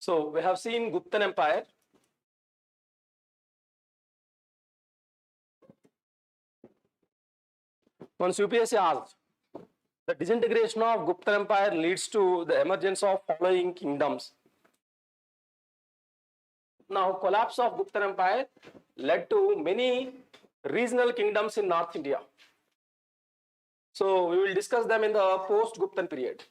So we have seen Guptan Empire. Once UPSC asked, the disintegration of Gupta Empire leads to the emergence of following kingdoms. Now, collapse of Gupta Empire led to many regional kingdoms in North India. So we will discuss them in the post-Guptan period.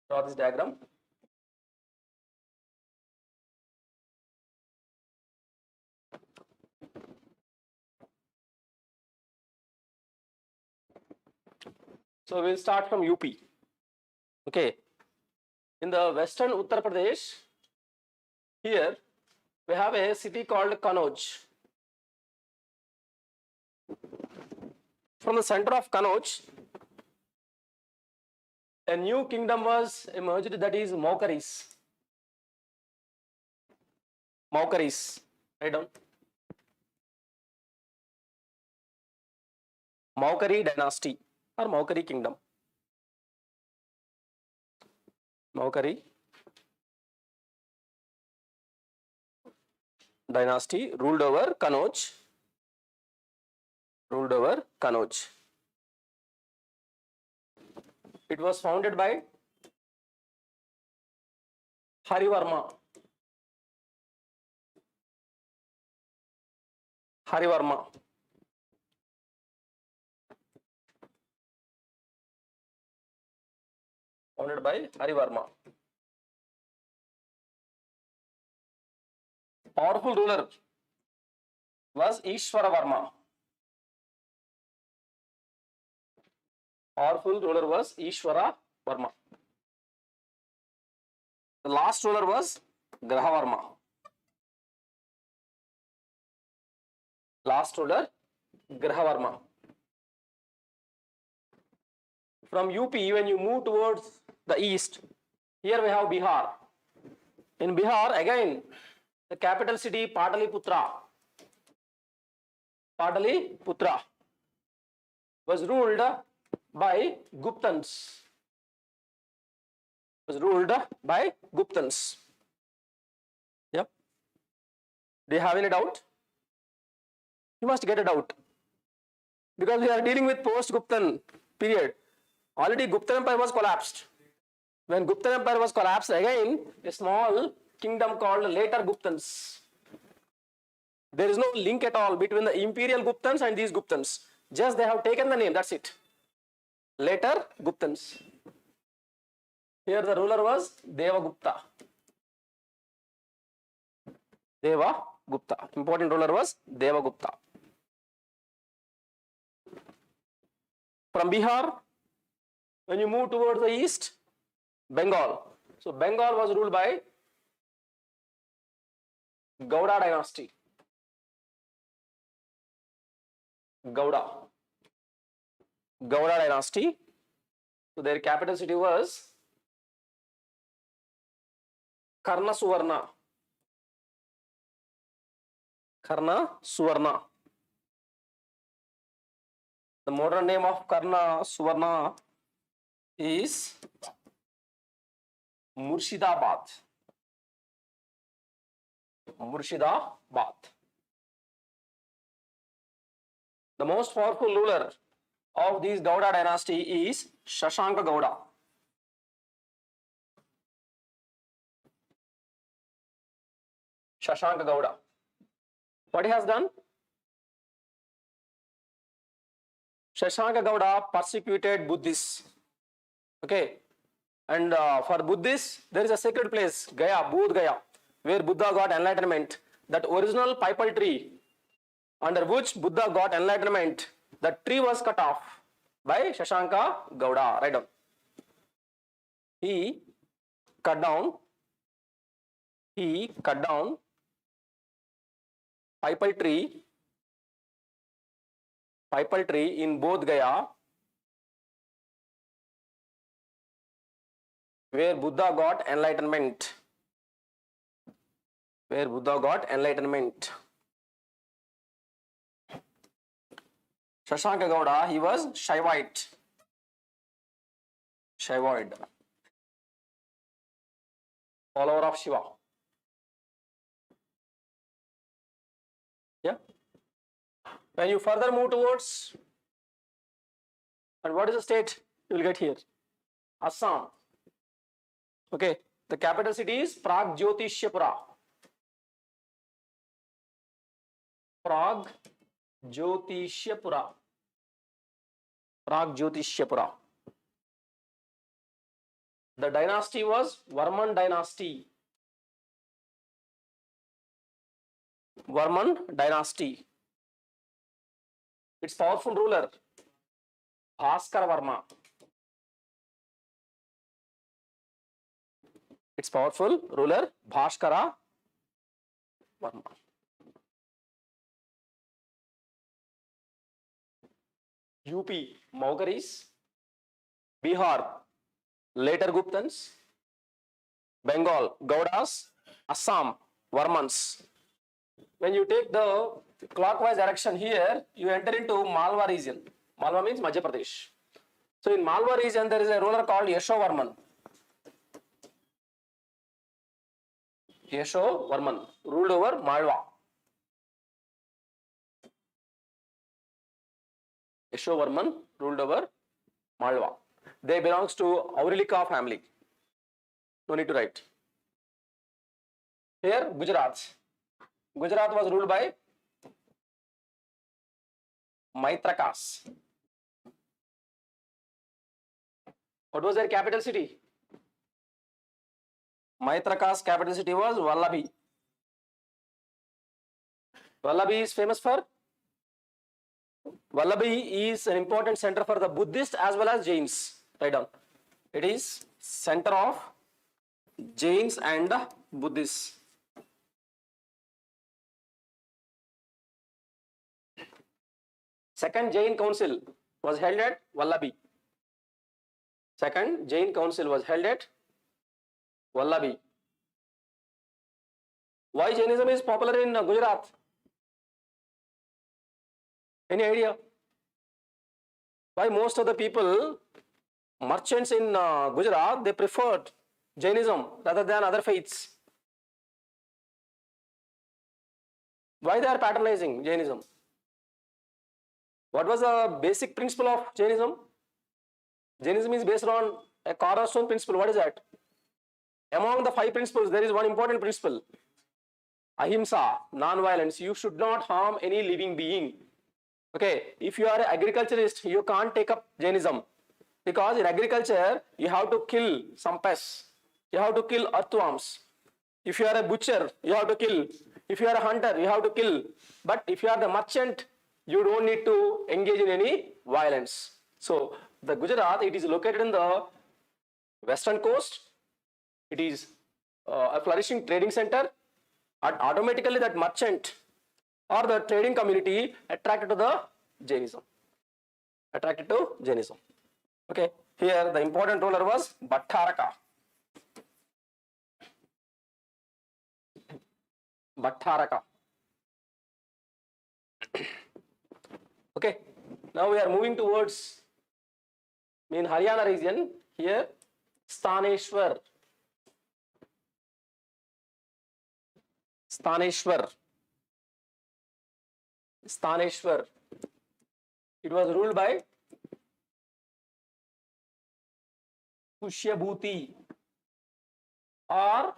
Draw this diagram. So we'll start from UP. Okay. In the western Uttar Pradesh, here we have a city called Kanauj. From the center of Kanauj, a new kingdom was emerged, that is Maukaris. Maukaris. Write down. Maukari dynasty or Maukari kingdom. Maukari dynasty ruled over Kanauj. Ruled over Kanauj. It was founded by Harivarma. Harivarma. Founded by Harivarma. Powerful ruler was Ishwaravarma. Powerful ruler was Ishwaravarma. The last ruler was Grahavarma. Last ruler, Grahavarma. From UP, when you move towards the east, here we have Bihar. In Bihar, again, the capital city Pataliputra. Pataliputra was ruled by Guptans. Was ruled by Guptans. Yep. Do you have any doubt? You must get a doubt. Because we are dealing with post-Guptan period. Already Gupta Empire was collapsed. When Gupta Empire was collapsed, again a small kingdom called later Guptans. There is no link at all between the imperial Guptans and these Guptans. Just they have taken the name, that's it. Later Guptans. Here the ruler was Devagupta. Devagupta. Important ruler was Devagupta. From Bihar, when you move towards the east, Bengal. So Bengal was ruled by Gauda dynasty. Gauda dynasty. So their capital city was Karnasuvarna. Karnasuvarna. The modern name of Karnasuvarna is Murshidabad. Murshidabad. The most powerful ruler of this Gauda dynasty is Shashanka Gauda. Shashanka Gauda. What he has done? Shashanka Gauda persecuted Buddhists. Okay. And for Buddhists, there is a sacred place, Gaya, Bodh Gaya, where Buddha got enlightenment. That original pipal tree under which Buddha got enlightenment, the tree was cut off by Shashanka Gauda. Write down. He cut down pipal tree in Bodh Gaya, where Buddha got enlightenment. Shashanka Gauda, he was Shaivite. Shaivoid. Follower of Shiva. Yeah. When you further move towards, and what is the state you will get here? Assam. Okay. The capital city is Pragjyotishyapura. Pragjyotishyapura. Pragjyotishyapura. The dynasty was Varman dynasty. Varman dynasty. Its powerful ruler, Bhaskara Varma. Its powerful ruler, Bhaskara Varma. UP, Maugaris. Bihar, later Guptans. Bengal, Gaudas. Assam, Varmans. When you take the clockwise direction here, you enter into Malwa region. Malwa means Madhya Pradesh. So in Malwa region, there is a ruler called Yashovarman. Yashovarman ruled over Malwa. Yashovarman ruled over Malwa. They belongs to Aurelika family. No need to write. Here, Gujarat. Gujarat was ruled by Maitrakas. What was their capital city? Maitrakas' capital city was Vallabhi. Vallabhi is famous for? Vallabhi is an important center for the Buddhist as well as Jains. Write down. It is center of Jains and the Buddhists. Second Jain Council was held at Vallabhi. Second Jain Council was held at Vallabhi. Why Jainism is popular in Gujarat? Any idea? Why most of the people, merchants in Gujarat, they preferred Jainism rather than other faiths? Why they are patronizing Jainism? What was the basic principle of Jainism? Jainism is based on a cornerstone principle. What is that? Among the 5 principles, there is one important principle. Ahimsa, non-violence. You should not harm any living being. Okay, if you are an agriculturist, you can't take up Jainism. Because in agriculture, you have to kill some pests. You have to kill earthworms. If you are a butcher, you have to kill. If you are a hunter, you have to kill. But if you are the merchant, you don't need to engage in any violence. So, the Gujarat, it is located in the western coast. It is a flourishing trading center. And automatically that merchant or the trading community attracted to the Jainism. Attracted to Jainism. Okay, here the important ruler was Bhattaraka. Bhattaraka. Okay, now we are moving towards in Haryana region. Here, Staneshwar. Staneshwar. Staneshwar. It was ruled by Pushyabhuti or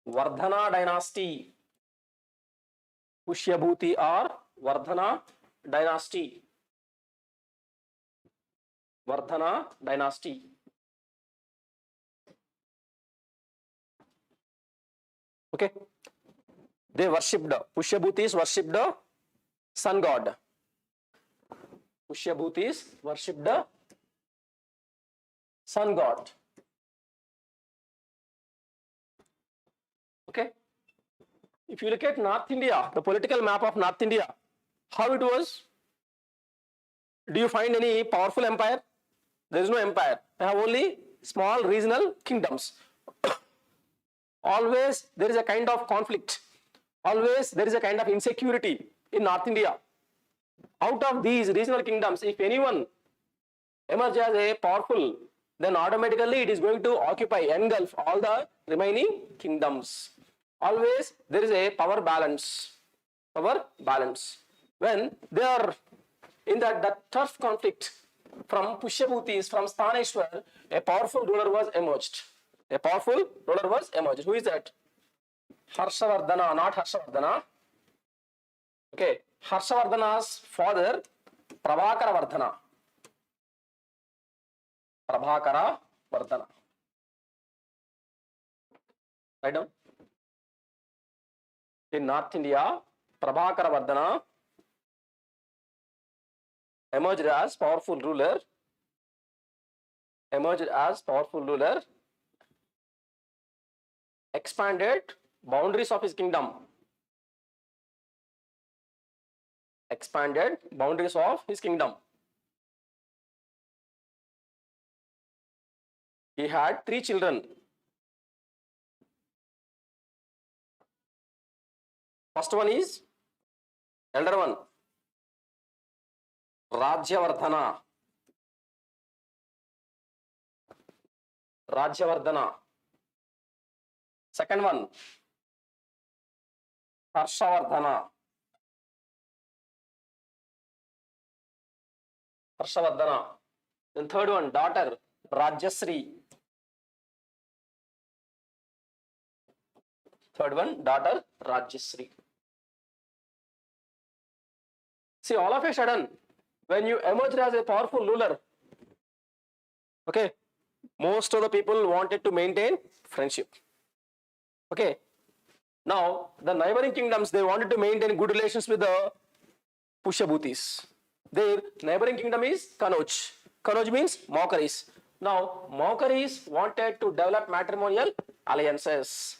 Vardhana dynasty. Pushyabhuti or Vardhana dynasty. Vardhana dynasty. Okay. They worshipped, Pushyabhutis worshipped the sun god. Pushyabhutis worshipped the sun god. Okay. If you look at North India, the political map of North India, how it was? Do you find any powerful empire? There is no empire. I have only small regional kingdoms. Always there is a kind of conflict. Always there is a kind of insecurity in North India. Out of these regional kingdoms, if anyone emerge as a powerful, then automatically it is going to occupy, engulf all the remaining kingdoms. Always there is a power balance. Power balance. When they are in that tough conflict from Pushyabhutis, from Staneshwar, a powerful ruler was emerged. A powerful ruler was emerged. Who is that? Harshavardhana, not Harshavardhana. Okay, Harshavardhana's father, Prabhakaravardhana. Prabhakaravardhana. Write down. In North India, Prabhakaravardhana emerged as powerful ruler. Expanded boundaries of his kingdom. Expanded boundaries of his kingdom. He had 3 children. First one is elder one, Rajyavardhana. Second one, Harshavardhana. Then third one, daughter, Rajyasri. See, all of a sudden, when you emerge as a powerful ruler, okay, most of the people wanted to maintain friendship. Okay, now the neighboring kingdoms, they wanted to maintain good relations with the Pushyabhutis. Their neighboring kingdom is Kanauj. Kanauj means Maukaris. Now, Maukaris wanted to develop matrimonial alliances.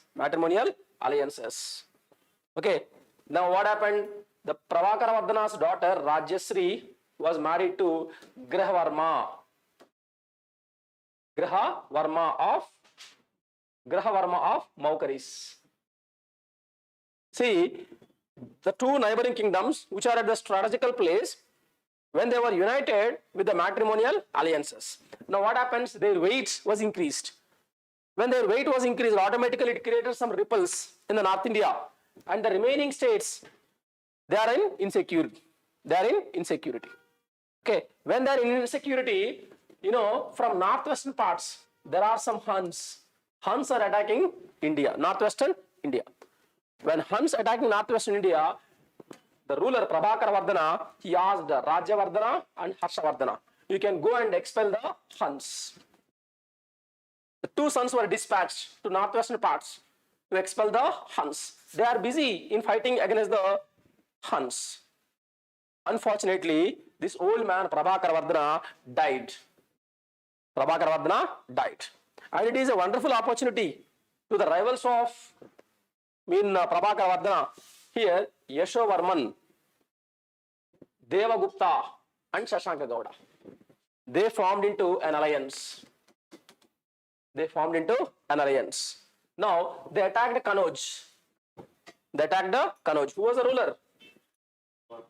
Okay, now what happened? The Prabhakaravardhana's daughter, Rajyasri, was married to Grahavarma of Maukaris. See, the 2 neighboring kingdoms which are at the strategical place, when they were united with the matrimonial alliances. Now what happens? Their weight was increased. When their weight was increased, automatically it created some ripples in the North India. And the remaining states, they are in insecurity. Okay, when they are in insecurity, from northwestern parts, there are some Huns. Huns are attacking India, northwestern India. When Huns attacking northwestern India, the ruler Prabhakaravardhana, he asked Rajyavardhana and Harshavardhana, you can go and expel the Huns. The 2 sons were dispatched to northwestern parts to expel the Huns. They are busy in fighting against the Huns. Unfortunately, this old man Prabhakaravardhana died. And it is a wonderful opportunity to the rivals of Prabhakaravardhana. Here, Yashovarman, Devagupta and Shashanka Gowda. They formed into an alliance. Now, they attacked Kanauj. Who was the ruler?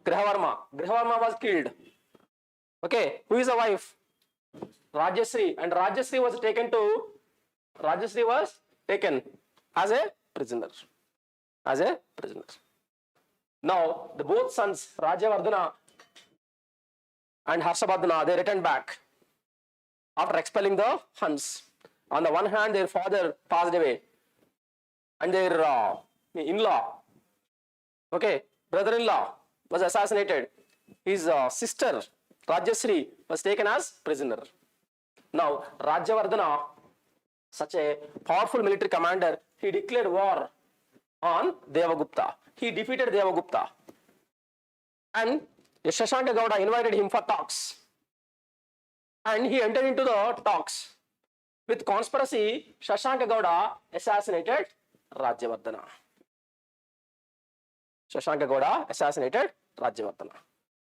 Grahavarma. Grahavarma was killed. Okay, who is the wife? Rajyasri. And Rajyasri was taken as a prisoner. Now, the both sons, Rajyavardhana and Harshavardhana, they returned back after expelling the Huns. On the one hand, their father passed away, and their in-law, brother-in-law, was assassinated. His sister, Rajyasri, was taken as prisoner. Now, Rajyavardhana, such a powerful military commander, he declared war on Devagupta. He defeated Devagupta. And Shashanka Gowda invited him for talks. And he entered into the talks. With conspiracy, Shashanka Gowda assassinated Rajyavardhana.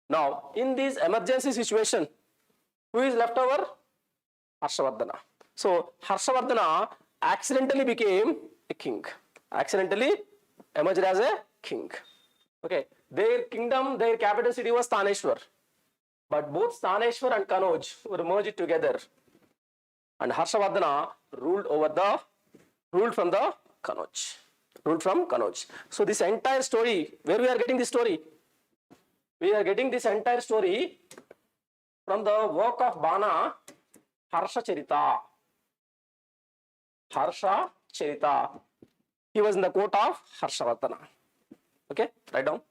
Now, in this emergency situation, who is left over? Harshavardhana. So, Harshavardhana accidentally became a king. Accidentally emerged as a king. Okay. Their kingdom, their capital city was Staneshwar. But both Saideswar and Kanauj were merged together. And Harshavardhana ruled from the Kanauj. Ruled from Kanauj. So this entire story, where we are getting this story? We are getting this entire story from the work of Bana, Harsha Charita. Harsha Charita. He was in the court of Harshavardhana. Okay, write down.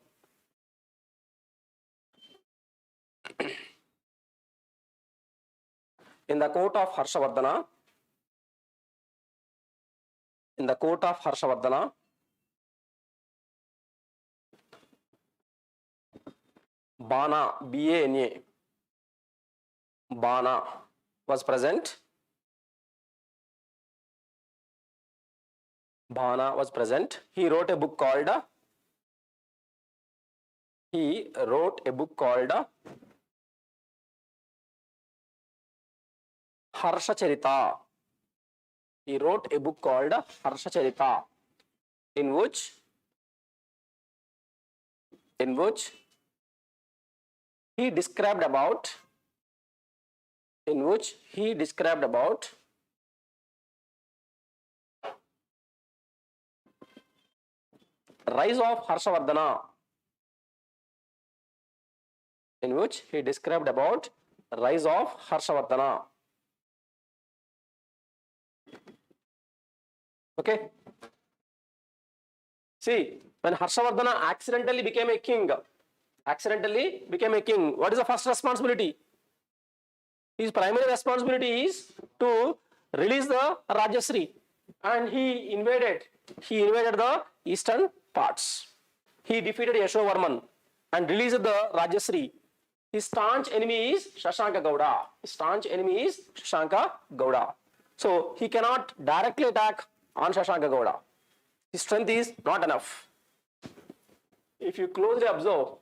In the court of Harshavardhana, Bana, B-A-N-A, Bana was present. Bana was present. He wrote a book called Harsha Charita. He wrote a book called Harsha Charita, in which he described about rise of Harshavardhana. In which he described about rise of Harshavardhana. Okay. See, when Harshavardhana accidentally became a king, what is the first responsibility? His primary responsibility is to release the Rajyasree, and he invaded the eastern parts. He defeated Yashovarman and released the Rajyasree. His staunch enemy is Shashanka Gowda. So he cannot directly attack on Shashanka Gowda. His strength is not enough. If you closely observe,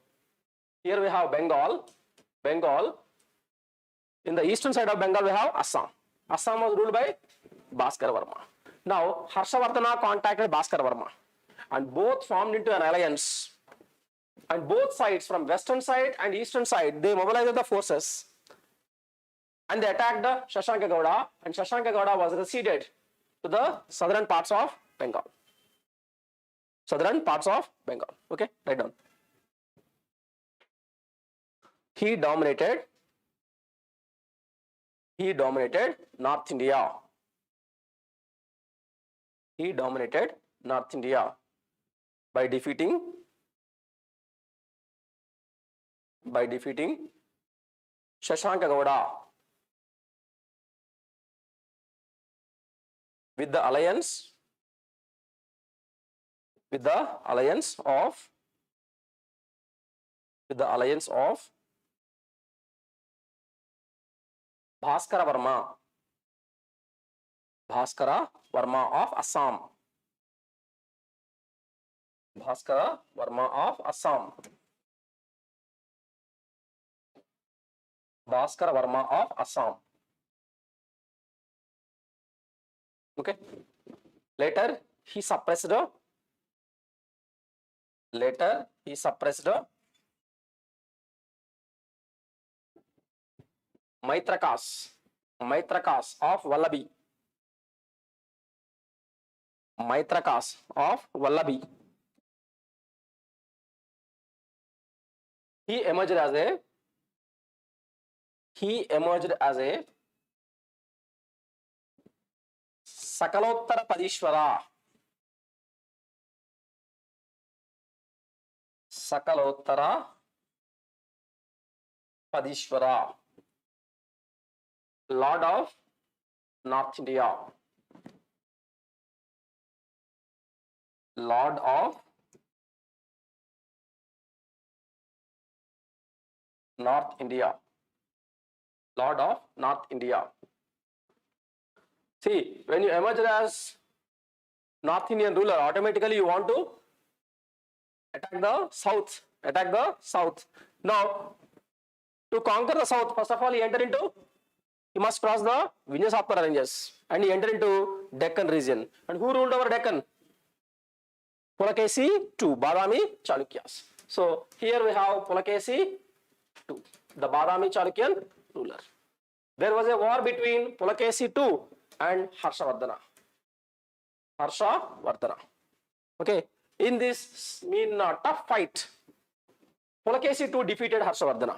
here we have Bengal. In the eastern side of Bengal we have Assam. Assam was ruled by Bhaskara Varma. Now Harshavardhana contacted Bhaskara Varma, and both formed into an alliance. And both sides, from western side and eastern side, they mobilized the forces and they attacked Shashanka Gowda, and Shashanka Gowda was receded to the southern parts of Bengal. Okay, write down. He dominated North India. By defeating Shashanka Gowda with the alliance of Bhaskara Varma of Assam. Okay. Later he suppressed Maitrakas of Vallabi. He emerged as a Sakalottara Padishwara, Lord of North India. See, when you emerge as North Indian ruler, automatically you want to attack the south. Now, to conquer the south, first of all, he must cross the Vindhyasatmara ranges, and he entered into Deccan region. And who ruled over Deccan? Pulakesi II, Badami Chalukyas. So here we have Pulakesi II. the Badami Chalukyan ruler. There was a war between Pulakesi II and Harshavardhana. Harshavardhana. Okay, in this tough fight, Pulakesi II defeated Harshavardhana.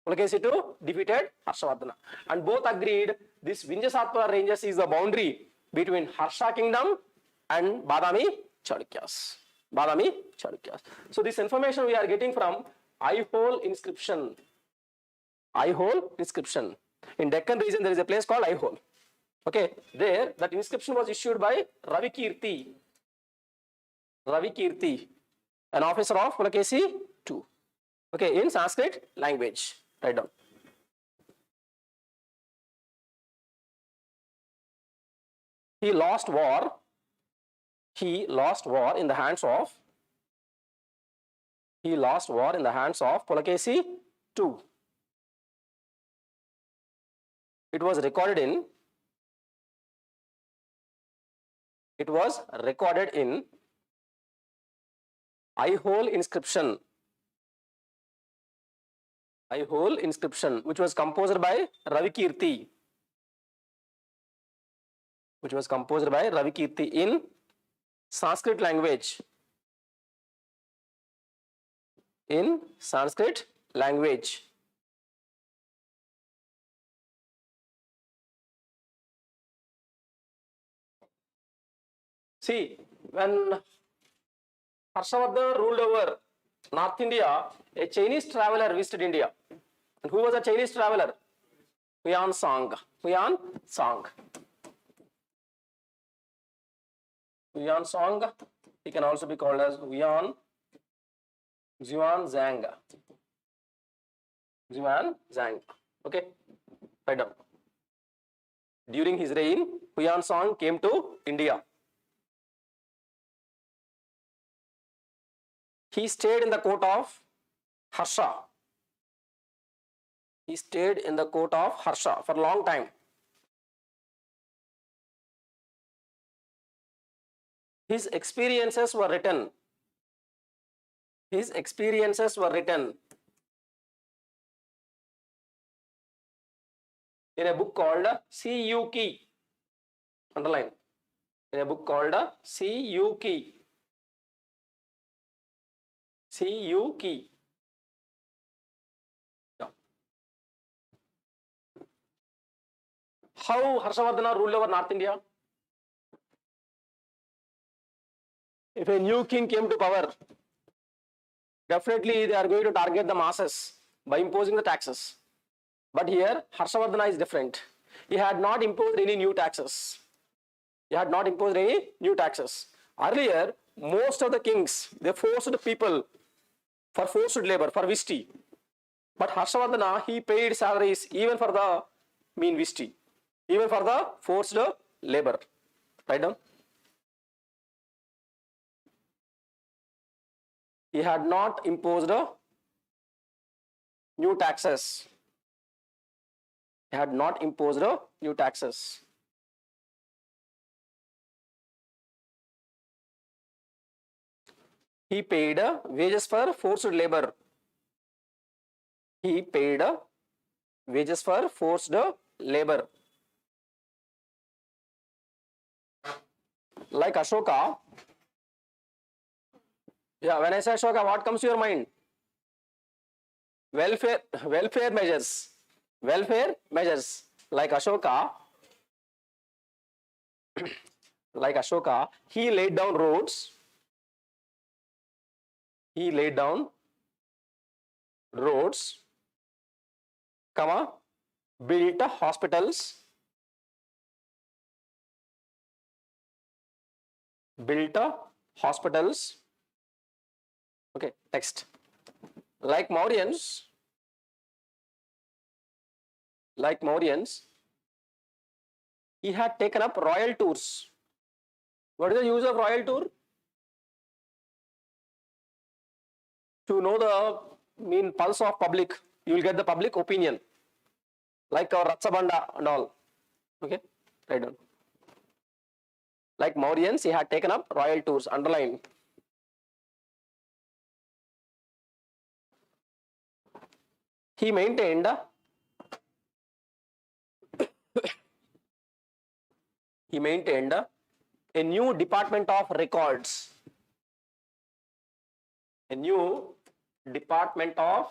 Pulakesi II defeated Harshavardhana, and both agreed this Vindhyasatpura ranges is the boundary between Harsha kingdom and Badami Chalukyas. Badami Chalukyas. So this information we are getting from eye-hole inscription. Eye-hole inscription. In Deccan region there is a place called eye-hole. Okay, there that inscription was issued by Ravi Kirti, an officer of Pulakesi II. Okay, in Sanskrit language. Write down. He lost war in the hands of Pulakesi II. It was recorded in eye-hole inscription, which was composed by Ravi Kirti, in Sanskrit language. See, when Harshavardhana ruled over North India, a Chinese traveler visited India. And who was a Chinese traveler? Huan Song. He can also be called as Xuanzang. Okay, write down. During his reign, Huan Song came to India. He stayed in the court of Harsha. For a long time. His experiences were written. In a book called CUK. Underline. In a book called CUK. How Harshavardhana ruled over North India? If a new king came to power, definitely they are going to target the masses by imposing the taxes. But here, Harshavardhana is different. He had not imposed any new taxes. Earlier, most of the kings, they forced people for forced labor, for vishti. But Harshavardhana, he paid salaries even for the vishti, even for the forced labor. Write down. He had not imposed new taxes. He paid wages for forced labor. Like Ashoka. Yeah, when I say Ashoka, what comes to your mind? Welfare measures. Like Ashoka, he laid down roads. Built hospitals. Okay, next. Like Mauryans, he had taken up royal tours. What is the use of royal tour? To know the pulse of public, you will get the public opinion. Like our Ratsabanda and all. Okay, write down. Like Mauryans, he had taken up royal tours. Underline. he maintained a new department of records. A new department of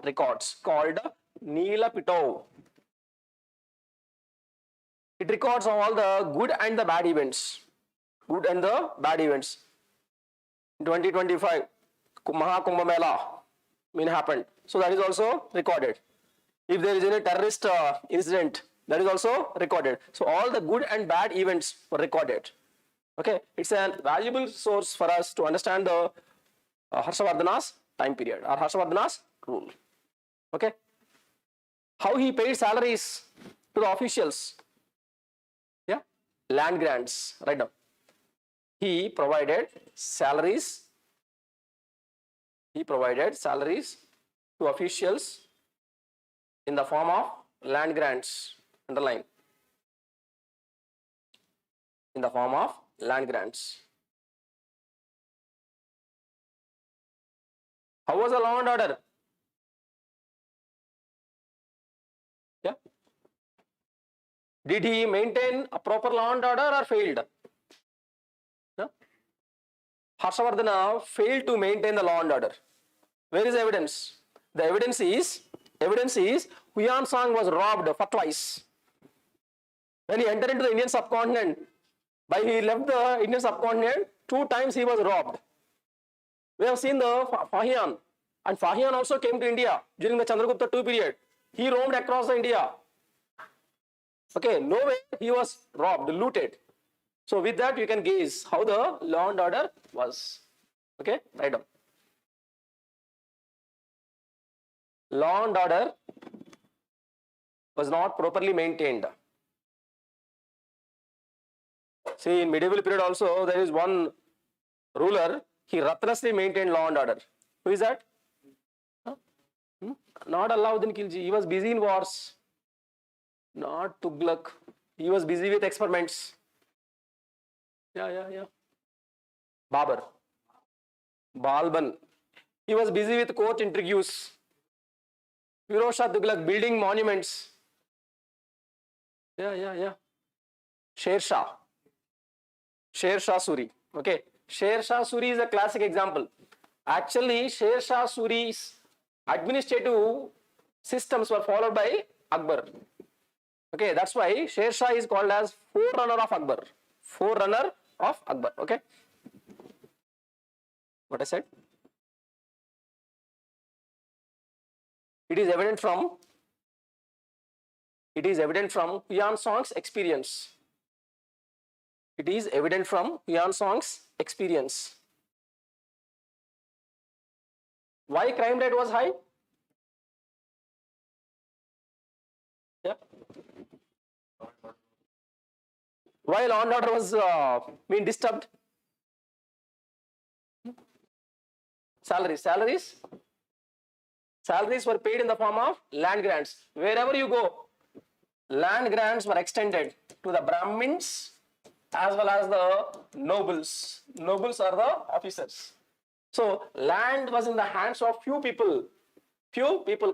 records called Neelapito. It records all the good and the bad events. Good and the bad events. 2025 Mahakumbh Mela happened. So that is also recorded. If there is any terrorist incident, that is also recorded. So all the good and bad events were recorded. Okay, it's a valuable source for us to understand the Harshavardhana's time period or Harshavardhana's rule. Okay, how he paid salaries to the officials. Yeah, land grants. Write down. He provided salaries. He provided salaries to officials in the form of land grants. Underline. In the form of land grants. How was the law and order? Yeah. Did he maintain a proper law and order or failed? Yeah. Harshavardhana failed to maintain the law and order. Where is the evidence? The evidence is Huyan Song was robbed for twice. When he entered into the Indian subcontinent, he left the Indian subcontinent, 2 times he was robbed. We have seen the Fahian, and Fahian also came to India during the Chandragupta II period. He roamed across the India. Okay, no way he was robbed, looted. So with that you can gaze how the law and order was. Okay, write down. Law and order was not properly maintained. See, in medieval period also there is one ruler, he rathlessly maintained law and order. Who is that? Not Alauddin Khilji. He was busy in wars. Not Tughlaq. He was busy with experiments. Yeah. Babur. Balban. He was busy with court intrigues. Firoz Shah Tughlaq building monuments. Yeah. Sher Shah Suri. Okay. Sher Shah Suri is a classic example. Actually, Sher Shah Suri's administrative systems were followed by Akbar. Okay, that's why Sher Shah is called as forerunner of Akbar. Forerunner of Akbar. Okay. What I said? It is evident from Huyan Song's experience. It is evident from Huyan Song's experience. Why crime rate was high? Yeah. Why law and order was being disturbed? Salaries were paid in the form of land grants. Wherever you go, land grants were extended to the Brahmins as well as the nobles. Nobles are the officers. So land was in the hands of few people,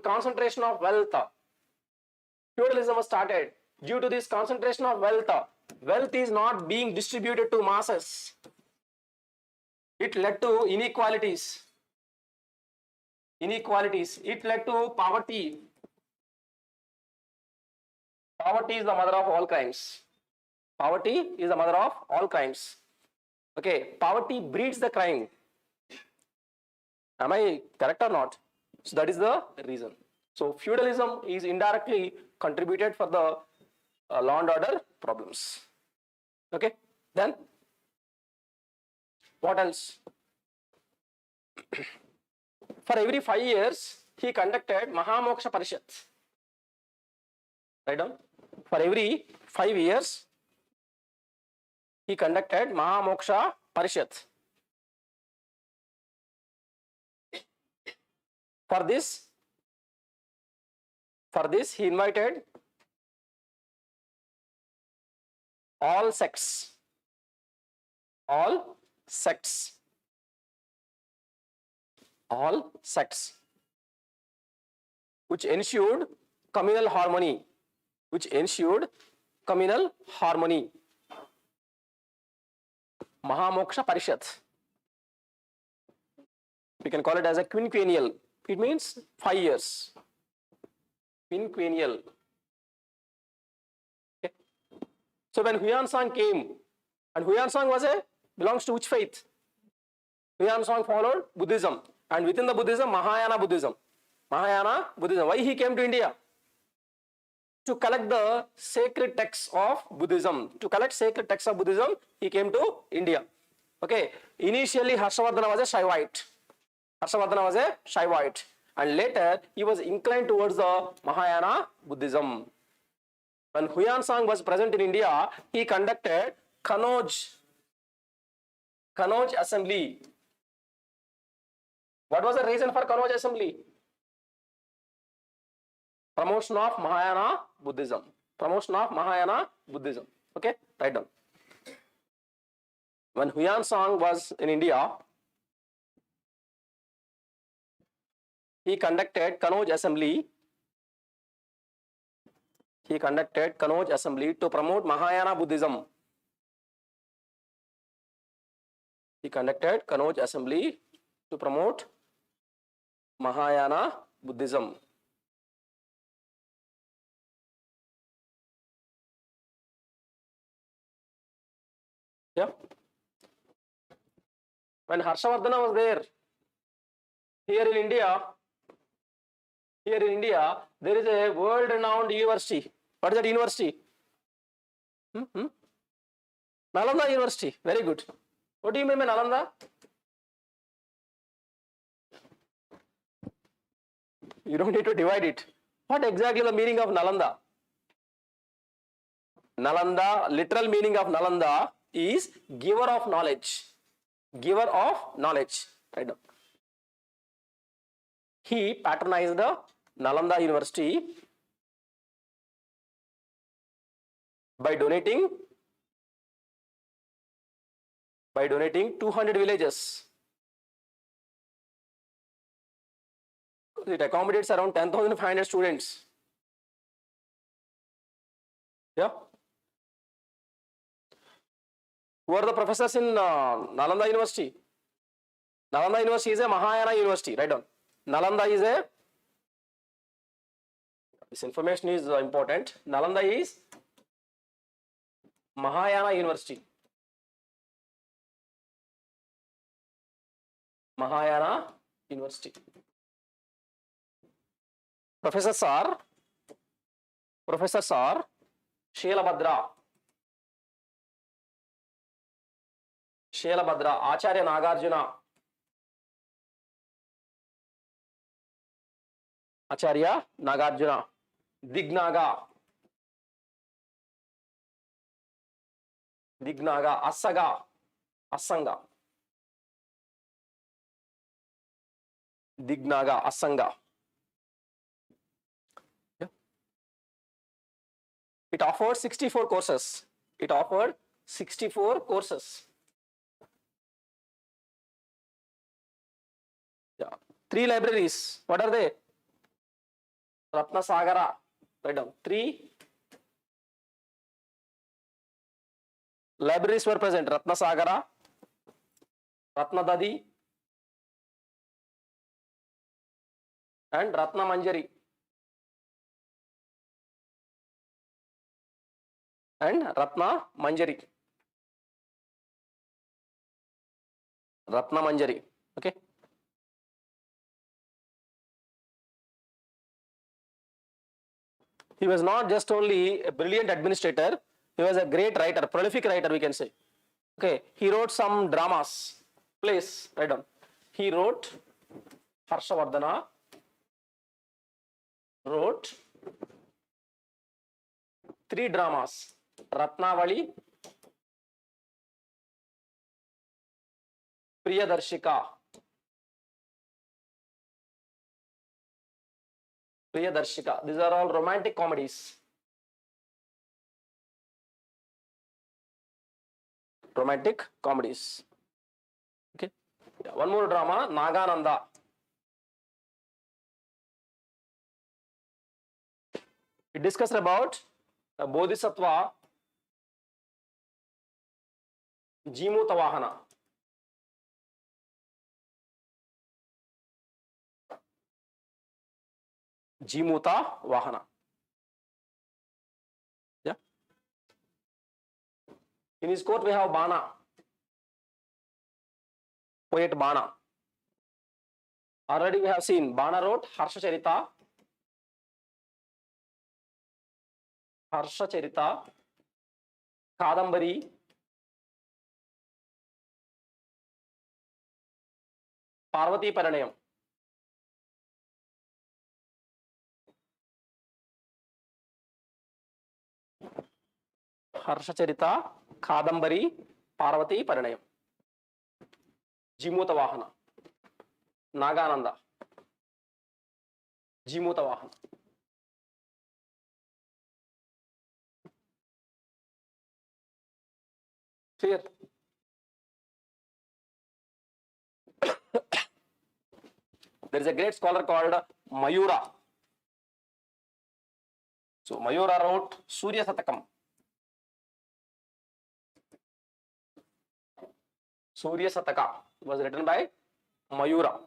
concentration of wealth. Feudalism was started. Due to this concentration of wealth is not being distributed to masses. It led to inequalities. It led to poverty. Poverty is the mother of all crimes. Okay, poverty breeds the crime. Am I correct or not? So that is the reason. So feudalism is indirectly contributed for the law and order problems. Okay, then what else? For every 5 years, he conducted Mahamoksha Parishad. Write down. For every 5 years, he conducted Mahamoksha Parishad. For this, he invited all sects, sects. All sects. Which ensured communal harmony. Which ensured communal harmony. Mahamoksha Parishad. We can call it as a quinquennial. It means 5 years. Quinquennial. Okay. So when Huyan Sang came, and Huyan Sang belongs to which faith? Huyan Sang followed Buddhism, and within the Buddhism, Mahayana Buddhism. Mahayana Buddhism. Why he came to India? To collect the sacred texts of Buddhism. To collect sacred texts of Buddhism, he came to India. Okay. Initially, Harshavardhana was a Shaivite. Harshavardhana was a Shaivite. And later, he was inclined towards the Mahayana Buddhism. When Huyan Sang was present in India, he conducted Kanoj Assembly. What was the reason for Kanoj Assembly? Promotion of Mahayana Buddhism. Promotion of Mahayana Buddhism. Okay, write down. When Huyan Sang was in India, he conducted Kanoj Assembly. He conducted Kanoj Assembly to promote Mahayana Buddhism. He conducted Kanoj Assembly to promote Mahayana Buddhism. Yeah. When Harshavardhana was there, here in India, there is a world-renowned university. What is that university? Nalanda University. Very good. What do you mean by Nalanda? You don't need to divide it. What exactly the meaning of Nalanda? Nalanda, literal meaning of Nalanda is giver of knowledge. Giver of knowledge. Right now. He patronized the Nalanda University by donating 200 villages. It accommodates around 10,500 students. Yeah. Who are the professors in Nalanda University? Nalanda University is a Mahayana University. Write down. Nalanda is a, this information is important. Nalanda is Mahayana University. Mahayana University. Professors are Shelabhadra, Acharya Nagarjuna, Dignaga, Asanga, Dignaga, Asanga. Yeah. It offered 64 courses. It offered 64 courses. Yeah. 3 libraries. What are they? Ratna Sagara. Write down. 3 libraries were present. Ratna Sagara, Ratna Dadi, and Ratna Manjari. Ratna Manjari. Okay. He was not just only a brilliant administrator, he was a great writer, prolific writer, we can say. Okay, he wrote some dramas, plays, write down. He wrote, Harshavardhana wrote 3 dramas, Ratnavali, Priyadarshika. These are all romantic comedies. Yeah, one more drama, Nagananda. It discussed about the Bodhisattva Jimutavahana. Jimuta Vahana. Yeah. In his court, we have Bana, poet Bana. Already we have seen Bana wrote Harsha Charita, Kadambari, Parvati Paranayam. Harsha Charita, Kadambari, Parvati Paranayam. Jimuta Vahana. Nagananda. Jimuta Vahana. Clear? There is a great scholar called Mayura. So Mayura wrote Surya Satakam. Surya Sataka was written by Mayura.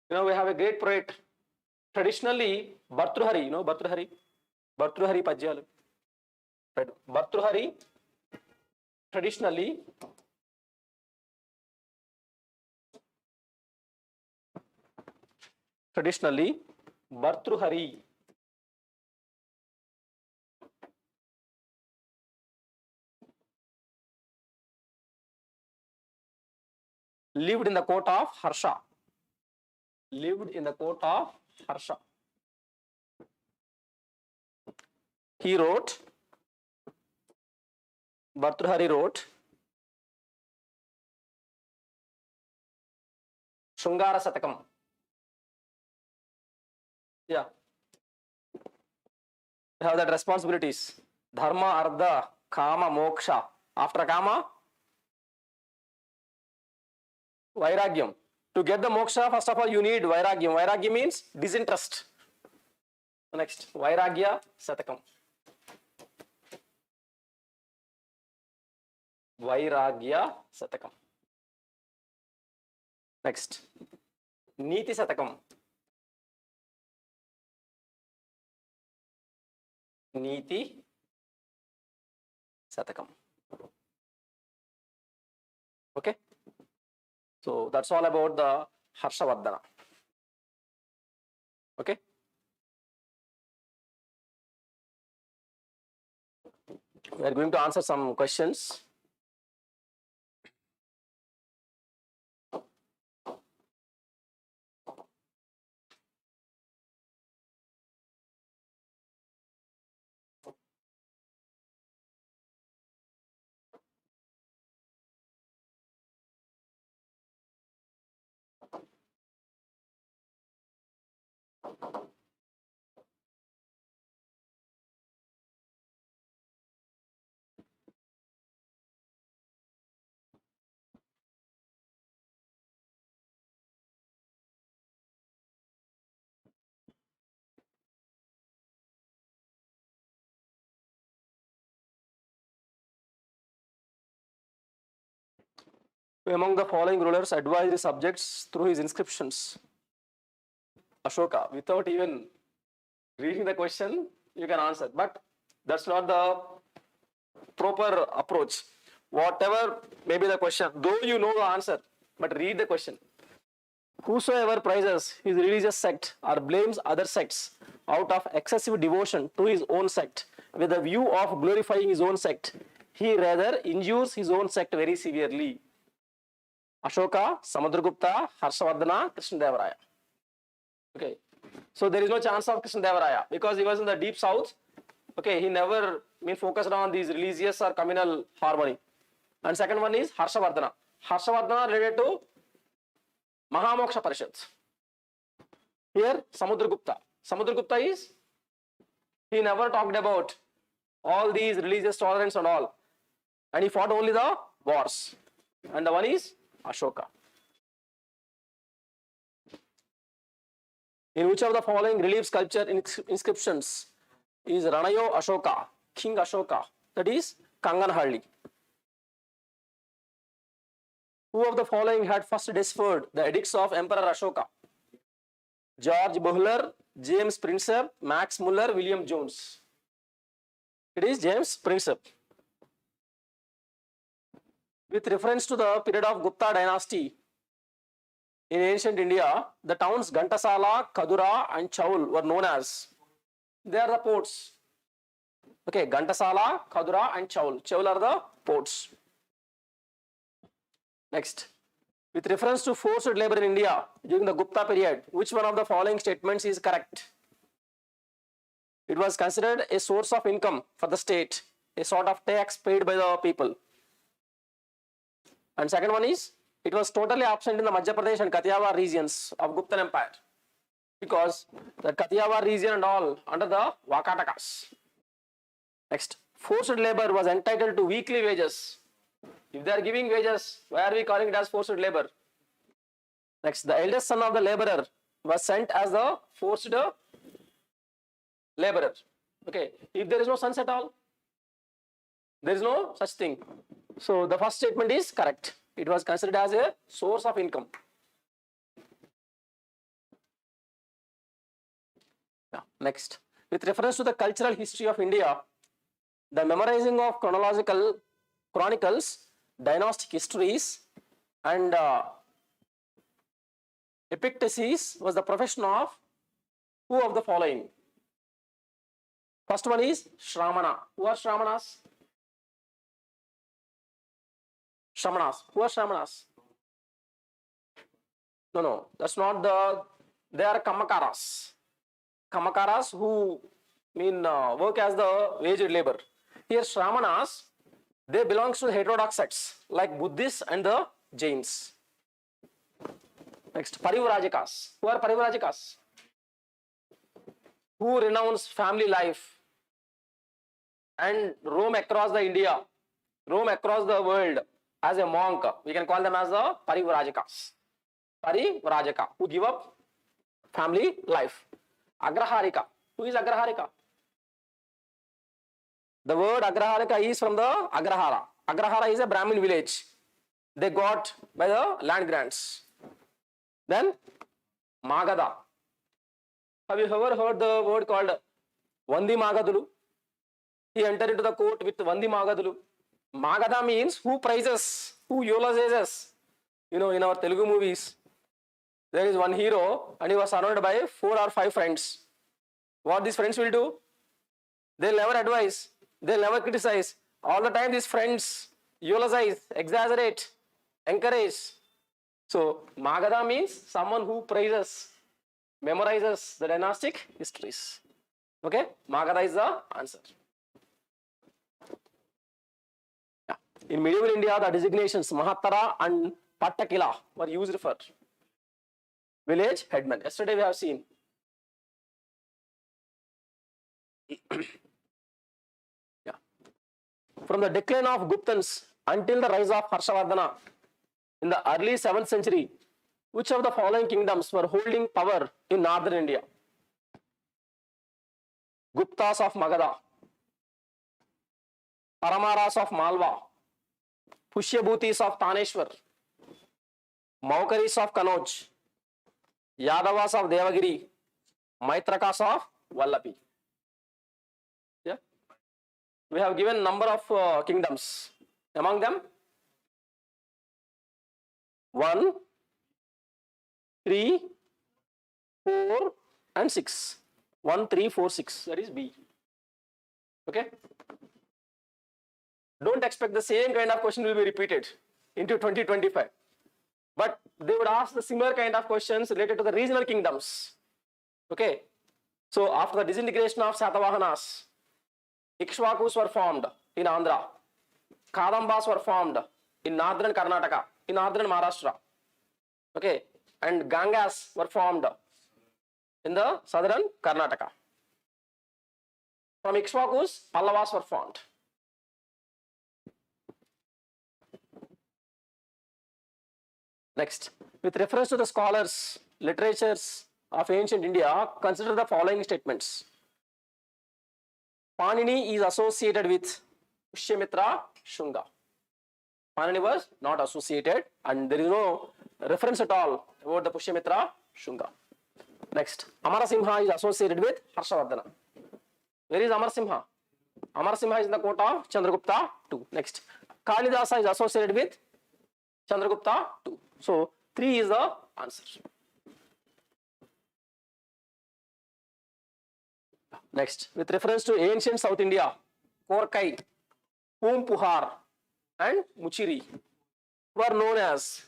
You know, we have a great poet. Traditionally, Bhartruhari, you know Bhartruhari? Bhartruhari Pajyalu. Right. Bhartruhari, traditionally, Bhartruhari lived in the court of Harsha. Lived in the court of Harsha. He wrote, Bhartruhari wrote Shungara Satakam. Yeah. You have that responsibilities. Dharma, Artha, Kama, Moksha. After Kama, Vairagyam. To get the moksha, first of all, you need Vairagyam. Vairagya means disinterest. Next, Vairagya Satakam. Vairagya Satakam. Next, Niti Satakam. Niti Satakam. Okay? So that's all about the Harshavardhana. Okay? We are going to answer some questions. Among the following rulers advised his subjects through his inscriptions. Ashoka, without even reading the question, you can answer. But that's not the proper approach. Whatever may be the question, though you know the answer, but read the question. Whosoever praises his religious sect or blames other sects out of excessive devotion to his own sect with the view of glorifying his own sect, he rather injures his own sect very severely. Ashoka, Samudragupta, Harshavardhana, Krishnadevaraya. Okay. So there is no chance of Krishnadevaraya because he was in the deep south. Okay, he never been focused on these religious or communal harmony. And second one is Harshavardhana. Harshavardhana related to Mahamoksha Parishad. Here, Samudragupta. Samudragupta is, he never talked about all these religious tolerance and all. And he fought only the wars. And the one is Ashoka. In which of the following relief sculpture inscriptions is Ranayo Ashoka, King Ashoka, that is Kanganhalli? Who of the following had first deciphered the edicts of Emperor Ashoka? George Bohler, James Prinsep, Max Muller, William Jones. It is James Prinsep. With reference to the period of Gupta dynasty in ancient India, the towns Ghantasala, Kadura and Chaul were known as, they are the ports. Okay, Ghantasala, Kadura and Chaul. Chaul are the ports. Next, with reference to forced labor in India during the Gupta period, which one of the following statements is correct? It was considered a source of income for the state, a sort of tax paid by the people. And second one is, it was totally absent in the Madhya Pradesh and Kathiawar regions of Gupta Empire, because the Kathiawar region and all under the Vakatakas. Next, forced labor was entitled to weekly wages. If they are giving wages, why are we calling it as forced labor? Next, the eldest son of the laborer was sent as the forced laborer. Okay, if there is no sons at all, there is no such thing. So the first statement is correct. It was considered as a source of income. Yeah. Next, with reference to the cultural history of India, the memorizing of chronological chronicles, dynastic histories, and epicteses was the profession of who of the following? First one is Shramana. Who are Shramanas? Shramanas. Who are Shramanas? No, that's not the. They are Kamakaras. Kamakaras who work as the waged labor. Here Shramanas, they belong to heterodox sects like Buddhists and the Jains. Next, Parivrajakas. Who are Parivrajakas? Who renounce family life and roam across the India, roam across the world as a monk. We can call them as the Parivrajakas. Parivrajaka, who give up family life. Agraharika. Who is Agraharika? The word Agraharika is from the Agrahara. Agrahara is a Brahmin village. They got by the land grants. Then Magadha. Have you ever heard the word called Vandi Magadulu? He entered into the court with Vandi Magadulu. Magadha means who prizes, who eulogizes. In our Telugu movies, there is one hero and he was surrounded by 4 or 5 friends. What these friends will do? They'll never advise, they'll never criticize. All the time these friends eulogize, exaggerate, encourage. So Magadha means someone who praises, memorizes the dynastic histories. Okay, Magadha is the answer. Yeah. In medieval India, the designations Mahattara and Pattakila were used for village headmen. Yesterday we have seen. Yeah. From the decline of Guptans until the rise of Harshavardhana in the early 7th century, which of the following kingdoms were holding power in northern India? Guptas of Magadha, Paramaras of Malwa, Pushyabhutis of Taneshwar, Maukaris of Kanauj, Yadavas of Devagiri, Maitrakas of Vallapi. Yeah. We have given number of kingdoms. Among them, 1, 3, 4 and 6. 1, 3, 4, 6. That is B. Okay. Don't expect the same kind of question will be repeated into 2025. But they would ask the similar kind of questions related to the regional kingdoms. Okay. So after the disintegration of Satavahanas, Ikshvakus were formed in Andhra. Kadambas were formed in northern Karnataka, in northern Maharashtra. Okay. And Gangas were formed in the southern Karnataka. From Ikshvakus, Pallavas were formed. Next, with reference to the scholars, literatures of ancient India, consider the following statements. Panini is associated with Pushyamitra Shunga. Panini was not associated and there is no reference at all about the Pushyamitra Shunga. Next, Amarasimha is associated with Harshavardhana. Where is Amarasimha? Amarasimha is in the court of Chandragupta II. Next, Kalidasa is associated with Chandragupta II. So, 3 is the answer. Next, with reference to ancient South India, Korkai, Pumpuhar and Muchiri were known as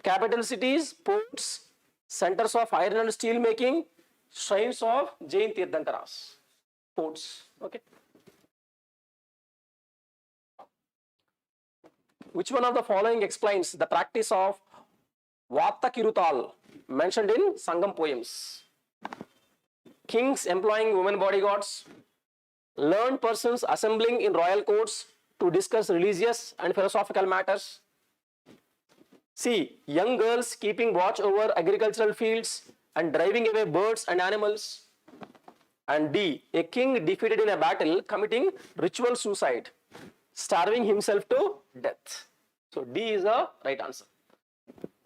capital cities, ports, centers of iron and steel making, shrines of Jain Tirthankaras. Ports. Okay. Which one of the following explains the practice of Vata Kirutal mentioned in Sangam poems? Kings employing women bodyguards, learned persons assembling in royal courts to discuss religious and philosophical matters. C. Young girls keeping watch over agricultural fields and driving away birds and animals. And D. A king defeated in a battle committing ritual suicide, starving himself to death. So D is the right answer.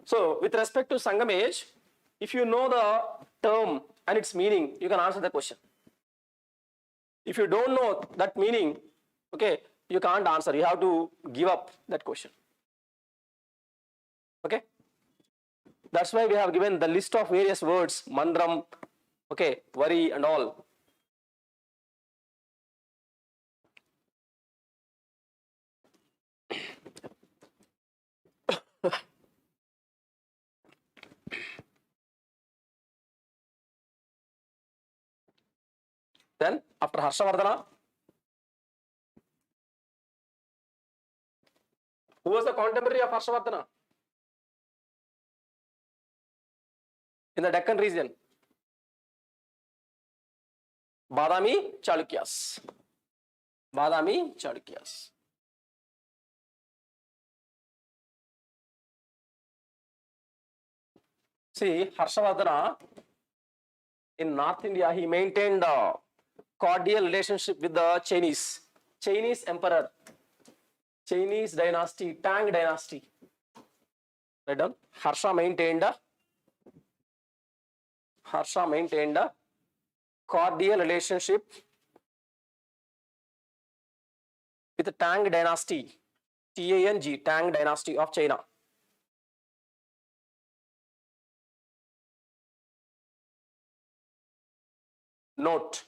So with respect to Sangam age, if you know the term and its meaning, you can answer the question. If you don't know that meaning, okay, you can't answer. You have to give up that question. Okay. That's why we have given the list of various words, mandram, okay, worry and all. Then after Harshavardhana, who was the contemporary of Harshavardhana? In the Deccan region, Badami Chalukyas. Badami Chalukyas. See, Harshavardhana in North India, he maintained a cordial relationship with the Chinese emperor, Chinese dynasty, Tang dynasty. Right down. Harsha maintained a cordial relationship with the Tang dynasty, Tang, Tang dynasty of China. Note,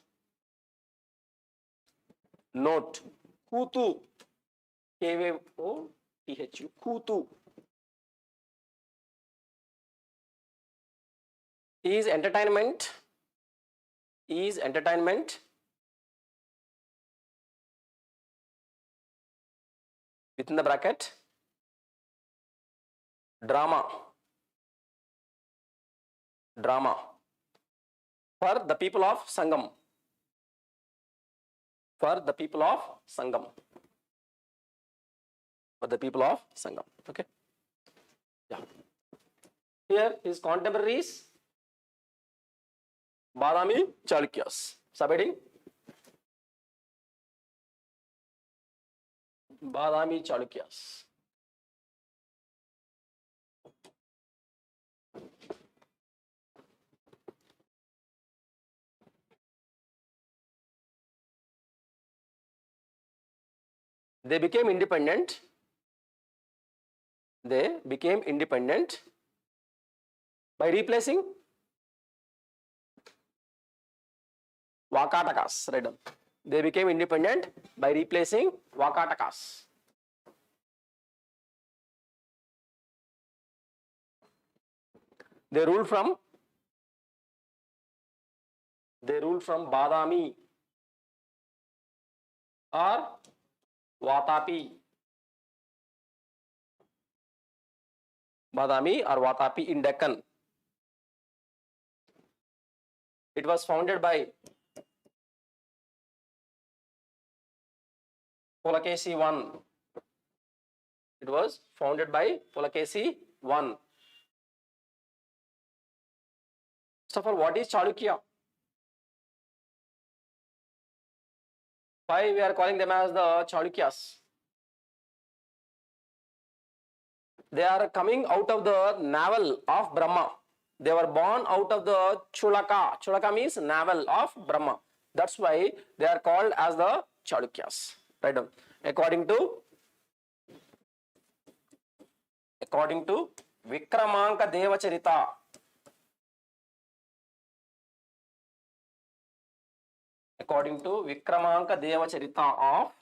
Kutu, K-O-T-H-U, Kutu is entertainment within the bracket, drama for the people of Sangam. Okay. Yeah. Here his contemporaries, Badami Chalukyas. Subheading, Badami Chalukyas. They became independent by replacing Vakatakas. Right down. They became independent by replacing Vakatakas. They ruled from Badami or Vatapi. Badami or Vatapi in Deccan. It was founded by Pulakesi I. It was founded by Pulakesi I. So for what is Chalukya? Why we are calling them as the Chalukyas? They are coming out of the navel of Brahma. They were born out of the Chulaka. Chulaka means navel of Brahma. That's why they are called as the Chalukyas. Write down. According to Vikramanka Devacharita. According to Vikramanka Devacharita of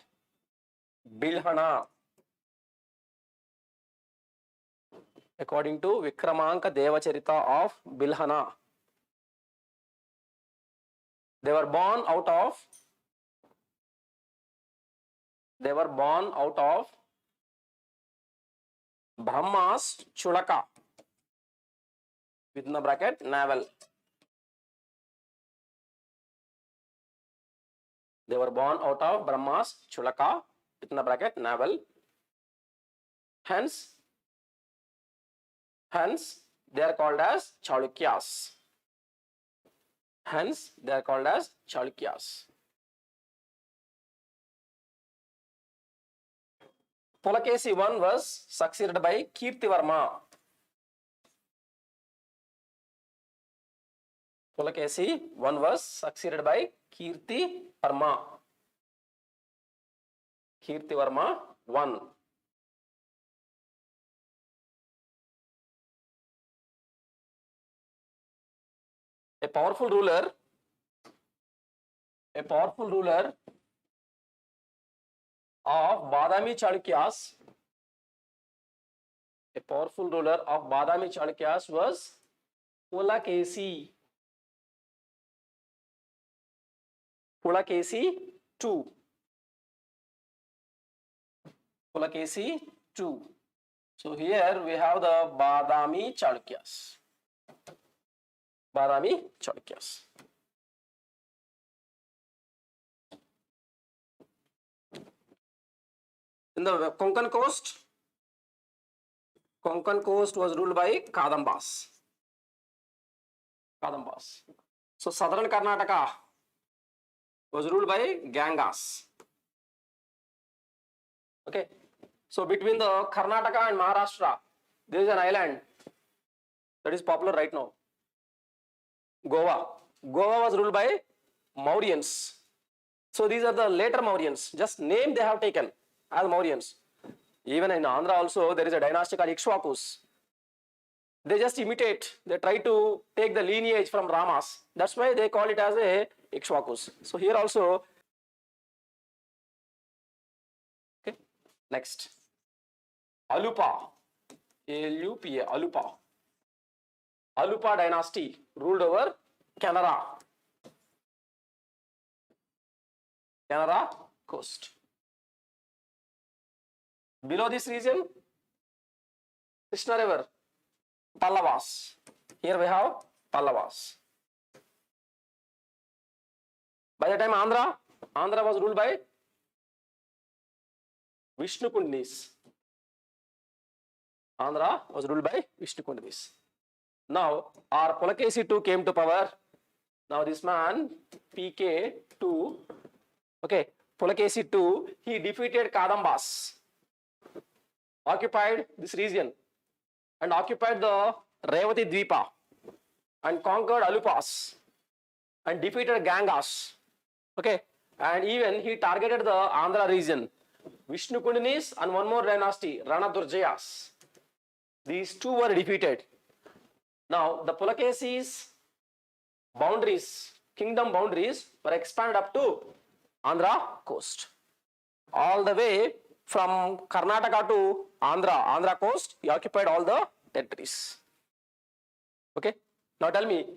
Bilhana. According to Vikramanka Devacharita of Bilhana. They were born out of Brahma's Chulaka, within the bracket navel. They were born out of Brahma's Chulaka, within the bracket navel. Hence they are called as Chalukyas. Hence they are called as Chalukyas. Pulakesi I was succeeded by Kirtivarma. Pulakesi I was succeeded by Kirtivarma. Kirtivarma I. A powerful ruler of Badami Chalukyas. A powerful ruler of Badami Chalukyas was Pulakesi. Pulakesi II. Pulakesi II. So here we have the Badami Chalukyas. Badami Chalukyas. In the Konkan coast was ruled by Kadambas. So southern Karnataka was ruled by Gangas. Okay. So between the Karnataka and Maharashtra, there is an island that is popular right now. Goa. Goa was ruled by Mauryans. So these are the later Mauryans. Just name they have taken as Mauryans. Even in Andhra also there is a dynasty called Ikshwakus. They just imitate. They try to take the lineage from Ramas. That's why they call it as a Ikshwakus. So here also. Okay. Next. Alupa. A-L-U-P-A. Alupa. Alupa dynasty ruled over Canara. Canara coast. Below this region, Krishna River, Pallavas. Here we have Pallavas. By the time Andhra was ruled by Vishnu Kundinis. Andhra was ruled by Vishnu Kundinis. Now, our Pulakesi II came to power. Now this man, PK2, okay, Pulakesi II, he defeated Kadambas, occupied this region and occupied the Revati Dvipa and conquered Alupas and defeated Gangas, okay, and even he targeted the Andhra region, Vishnu Kundinis and one more dynasty, Rana Durjayas. These two were defeated. Now, the Pulakesi's boundaries, kingdom boundaries were expanded up to Andhra coast. All the way from Karnataka to Andhra coast, he occupied all the territories. Okay. Now tell me,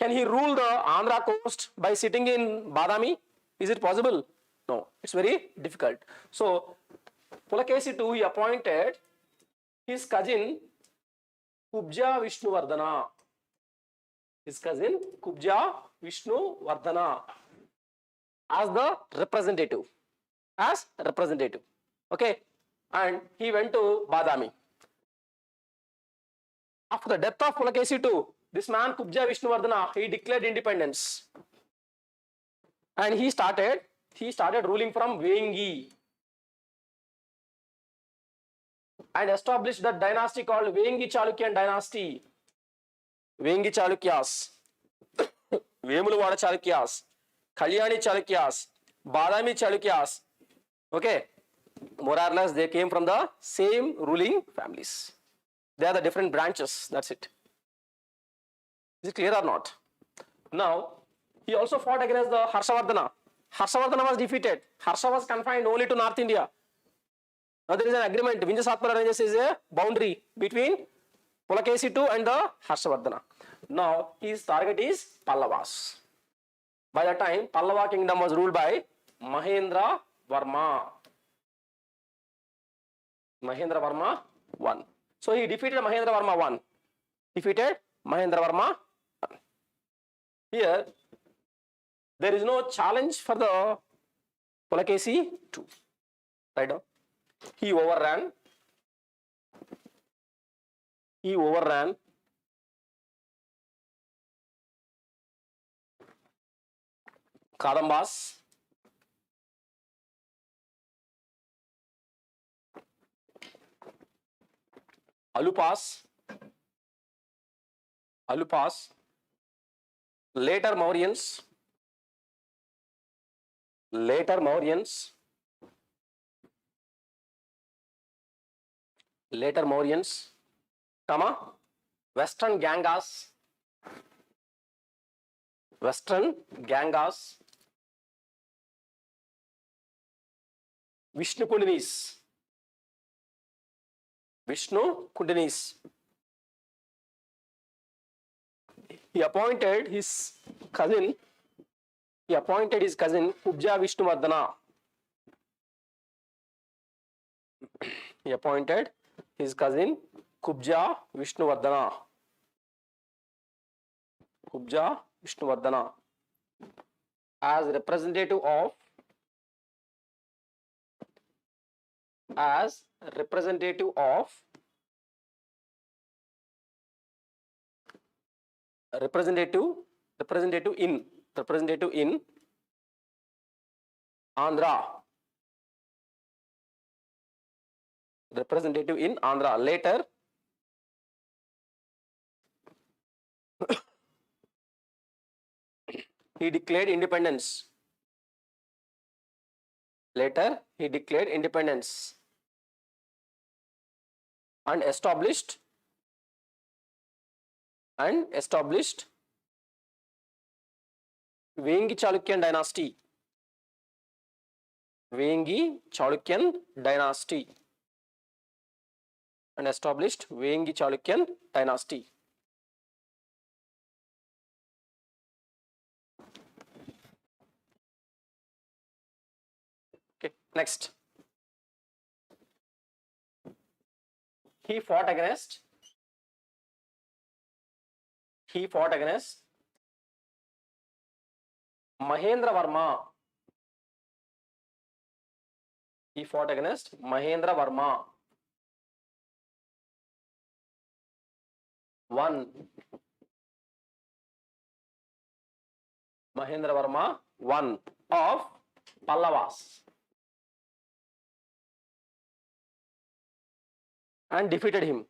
can he rule the Andhra coast by sitting in Badami? Is it possible? No, it's very difficult. So, Pulakesi II, he appointed his cousin Kubja Vishnuvardhana. His cousin Kubja Vishnuvardhana as the representative. as representative. Okay, and he went to Badami. After the death of Pulakesi II, this man Kubja Vishnuvardhana, he declared independence, and he started ruling from Vengi and established the dynasty called Vengi Chalukyan dynasty. Vengi Chalukyas, Vemuluvada Chalukyas, Kalyani Chalukyas, Badami Chalukyas. Okay, more or less they came from the same ruling families. They are the different branches. That's it. Is it clear or not? Now, he also fought against the Harshavardhana. Harshavardhana was defeated. Harsha was confined only to North India. Now there is an agreement. Vinjasatmara ranges is a boundary between Pulakesi II and the Harshavardhana. Now his target is Pallavas. By that time, Pallava kingdom was ruled by Mahendra Varma. Mahendra Varma I. So he defeated Mahendra Varma I. Defeated Mahendra Varma I. Here, there is no challenge for the Pulakesi II. Right now, he overran Kadambas, Alupas, later Mauryans, Western Gangas, Vishnu Kundinis. He appointed his cousin Kubja Vishnuvardhana. He appointed his cousin Kubja Vishnuvardhana as representative of representative in Andhra. Later, he declared independence. And established Vengi Chalukyan dynasty. And established Vengi Chalukyan dynasty. Okay, next. He fought against Mahendra Varma. One. Mahendra Varma I of Pallavas. And defeated him.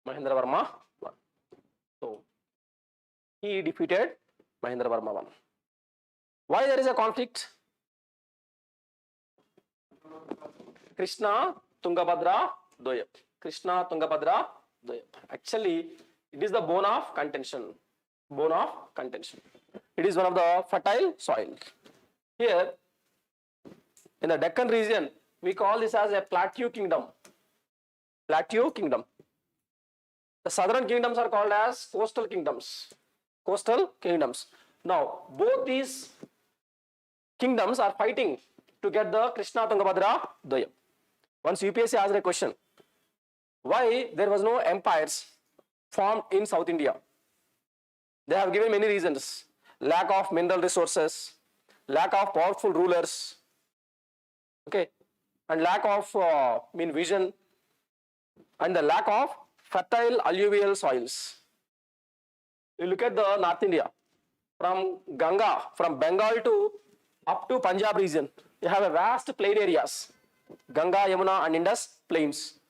Mahendra Varma I. So he defeated Mahendra Varma I. Why there is a conflict? Krishna Tungabhadra Doyap. Actually, it is the bone of contention. It is one of the fertile soil. Here, in the Deccan region, we call this as a plateau kingdom. The southern kingdoms are called as coastal kingdoms. Now, both these kingdoms are fighting to get the Krishna Tungabhadra Doyam. Once UPSC asked a question, Why there was no empires formed in South India? They have given many reasons. Lack of mineral resources, lack of powerful rulers, okay, and lack of vision, and the lack of fertile alluvial soils. You look at the North India, from Ganga, from Bengal to up to Punjab region, you have a vast plain areas, Ganga, Yamuna and Indus plains.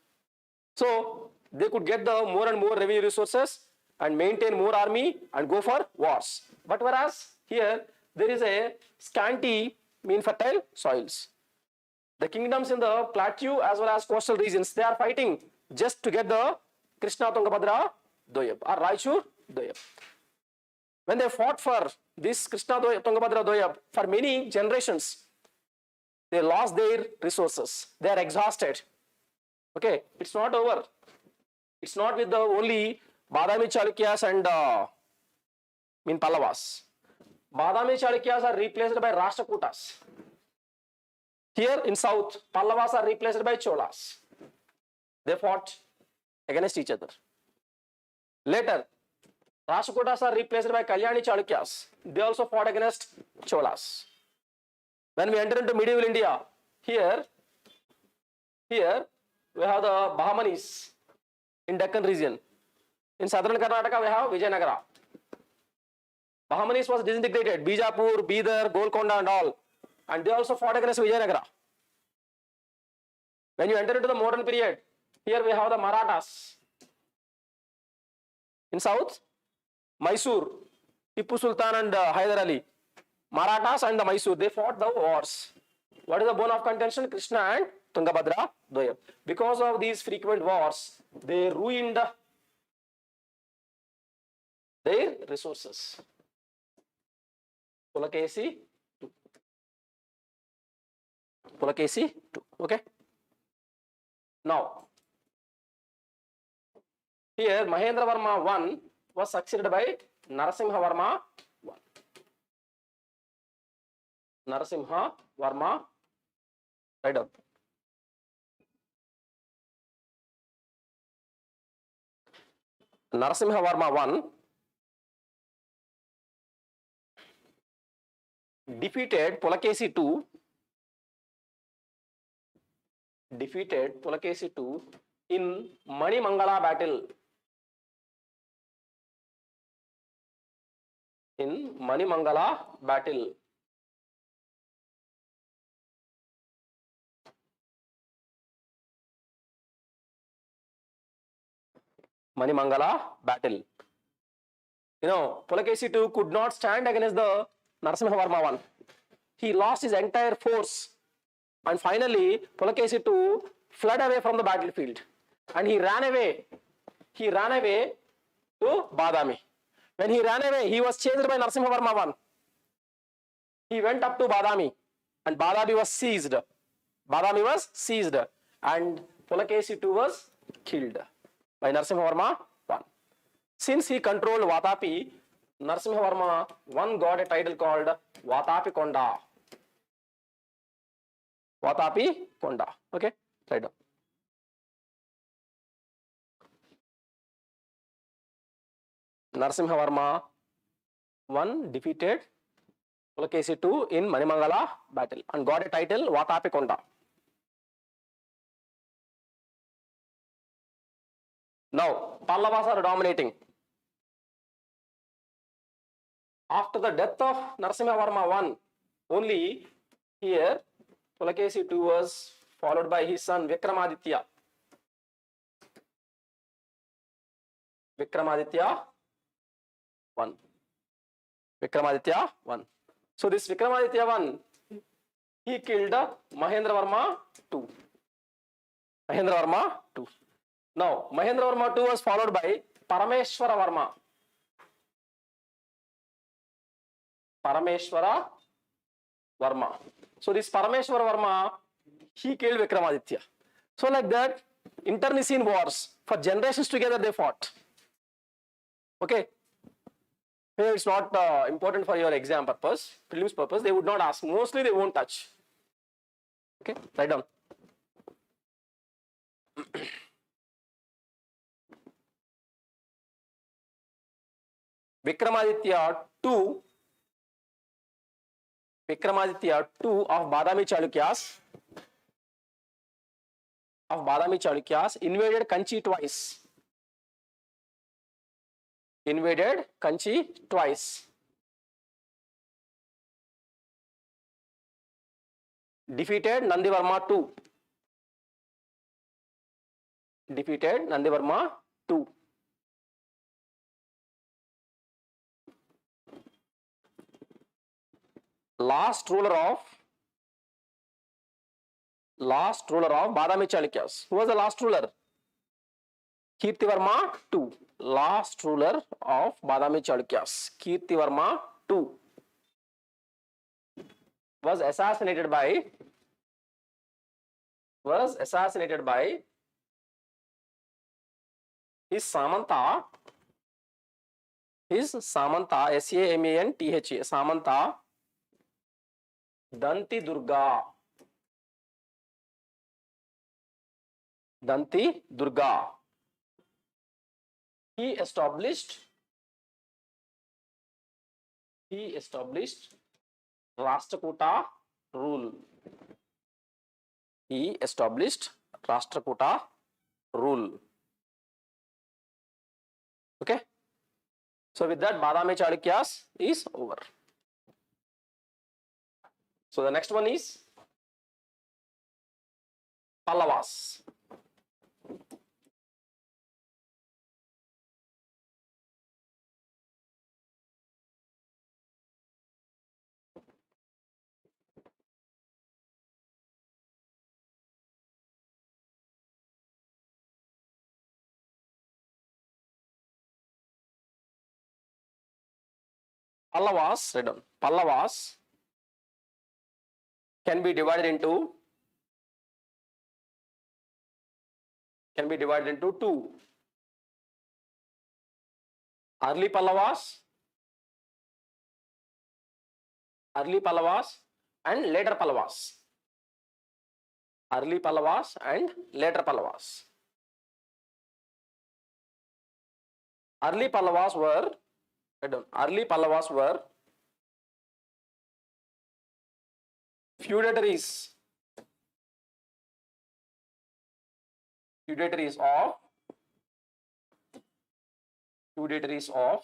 So they could get the more and more revenue resources and maintain more army and go for wars. But whereas here there is a scanty fertile soils. The kingdoms in the plateau as well as coastal regions, they are fighting just to get the Krishna Tungabhadra Doyab or Raichur Doyab. When they fought for this Krishna Tungabhadra Doyab for many generations, they lost their resources. They are exhausted. Okay, it's not over. It's not with the only Badami Chalukyas and Pallavas. Badami Chalukyas are replaced by Rashtrakutas. Here in south, Pallavas are replaced by Cholas. They fought against each other. Later, Rashtrakutas are replaced by Kalyani Chalukyas. They also fought against Cholas. When we enter into medieval India, here we have the Bahmanis in Deccan region. In southern Karnataka, we have Vijayanagara. Bahmanis was disintegrated, Bijapur, Bidar, Golconda and all. And they also fought against Vijayanagara. When you enter into the modern period, here we have the Marathas. In south, Mysore, Tipu Sultan and Hyder Ali. Marathas and the Mysore, they fought the wars. What is the bone of contention? Krishna and Tungabhadra Doyab. Because of these frequent wars, they ruined their resources. Pulakesi 2. Okay. Now, here Mahendra Varma 1 was succeeded by Narasimha Varma 1. Narasimha Varma, right up. Narasimha Varma 1 defeated Pulakesi 2 in Manimangala battle. In Manimangala battle. Manimangala battle. You know, Pulakesi 2 could not stand against the Narasimha Varma 1. He lost his entire force. And finally, Pulakesi 2 fled away from the battlefield. And he ran away. He ran away to Badami. When he ran away, he was chased by Narasimha Varma 1. He went up to Badami. And Badami was seized. And Pulakesi 2 was killed by Narasimha Varma 1. Since he controlled Vatapi, Narasimha Varma 1 got a title called Vatapi Konda. Vatapi Konda. Okay, right down. Narasimha Varma 1 defeated Pulakesi 2 in Manimangala battle and got a title Vatapi Konda. Now, Pallavas are dominating. After the death of Narasimha Varma 1, only here Pulakesi 2 was followed by his son Vikramaditya. Vikramaditya 1. So this Vikramaditya 1, he killed Mahendra Varma 2. Now, Mahendra Varma 2 was followed by Parameshwara Varma. So this Parameshwara Varma, he killed Vikramaditya. So like that, internecine wars, for generations together they fought. Okay. Here it's not important for your exam purpose, prelims purpose, they would not ask. Mostly they won't touch. Okay, write down. Vikramaditya II of Badami Chalukyas invaded Kanchi twice. Defeated Nandivarma II. Last ruler of Badami Chalukyas. Who was the last ruler? Kirtivarma II. Last ruler of Badami Chalukyas. Kirtivarma II was assassinated by his Samanta, Samantha, Danti Durga. He established Rashtrakuta rule. Okay. So with that, Badami Chalukyas is over. So the next one is Pallavas. Pallavas can be divided into two. Early Pallavas and later Pallavas. Early Pallavas and later Pallavas. Early Pallavas were feudatories of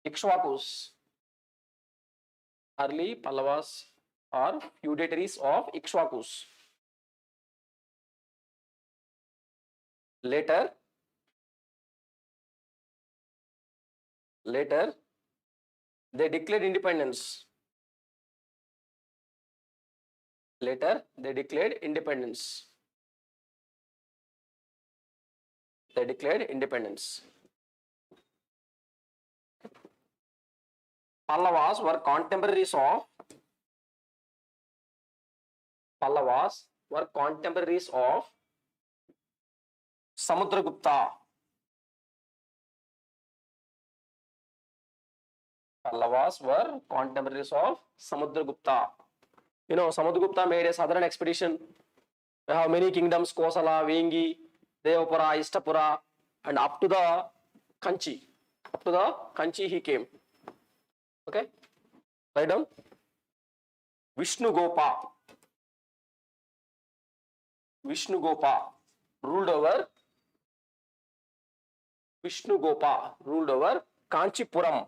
Ikshvakus. Early Pallavas are feudatories of Ikshvakus. Later they declared independence. Pallavas were contemporaries of Samudragupta. Pallavas were contemporaries of Samudragupta. You know, Samudragupta made a southern expedition. We have many kingdoms: Kosala, Vengi, Devapura, Ishtapura, and up to the Kanchi. He came. Okay, write down. Vishnugopa ruled over Kanchipuram.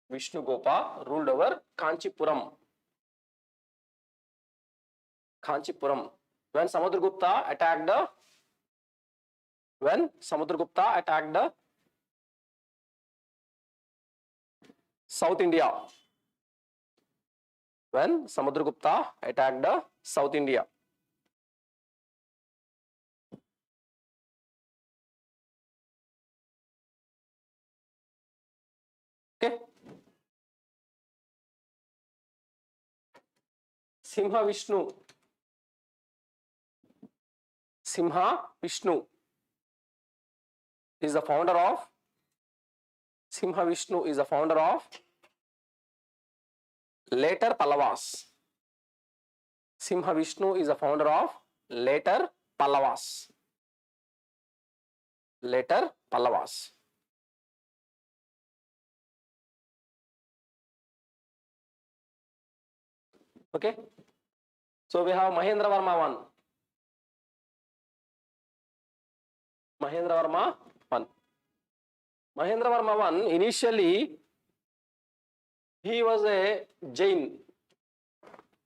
When Samudragupta attacked the South India. Okay. Simha Vishnu is the founder of later Pallavas. Pallavas. Later Pallavas. Okay. So we have Mahendra Varma 1. Mahendra Varma 1. Mahendra Varma 1, initially he was a Jain.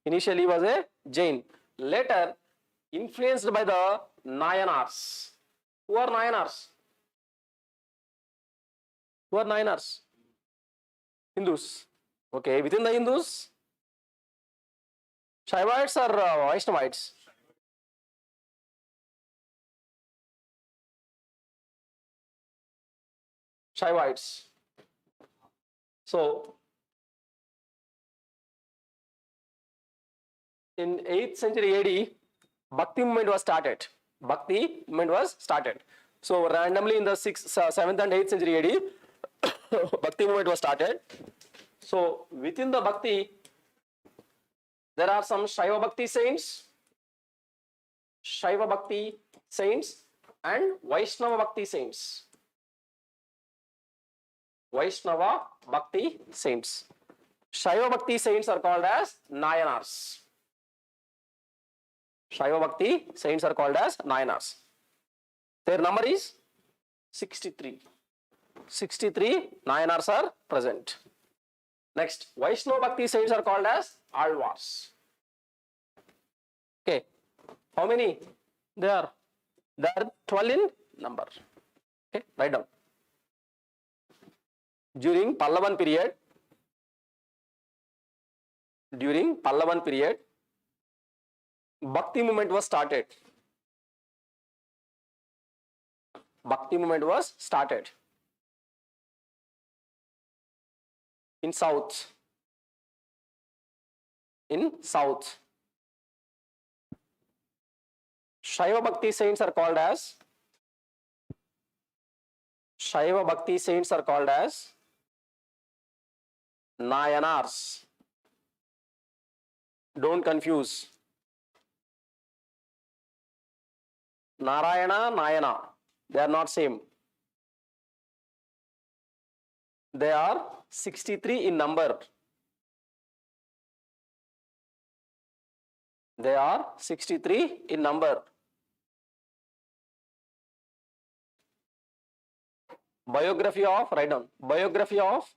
Initially he was a Jain. Later influenced by the Nayanars. Who are Nayanars? Who are Nayanars? Hindus. Okay, within the Hindus, Shaivites or Vaishnavites? Shaivites. So, in 8th century AD, Bhakti movement was started. Bhakti movement was started. So, randomly in the 6th, 7th and 8th century AD, Bhakti movement was started. So, within the Bhakti, there are some Shaiva Bhakti saints, and Vaishnava Bhakti saints. Vaishnava Bhakti saints. Shaiva Bhakti saints are called as Nayanars. Shaiva Bhakti saints are called as Nayanars. Their number is 63. 63 Nayanars are present. Next, Vaishnava Bhakti saints are called as Alvars. Okay. How many? There are 12 in number. Okay, write down. During Pallavan period, Bhakti movement was started. Bhakti movement was started in south. Shaiva Bhakti saints are called as Nayanars. Don't confuse. Narayana, Nayana. They are not same. They are 63 in number. They are 63 in number. Biography of, write down, biography of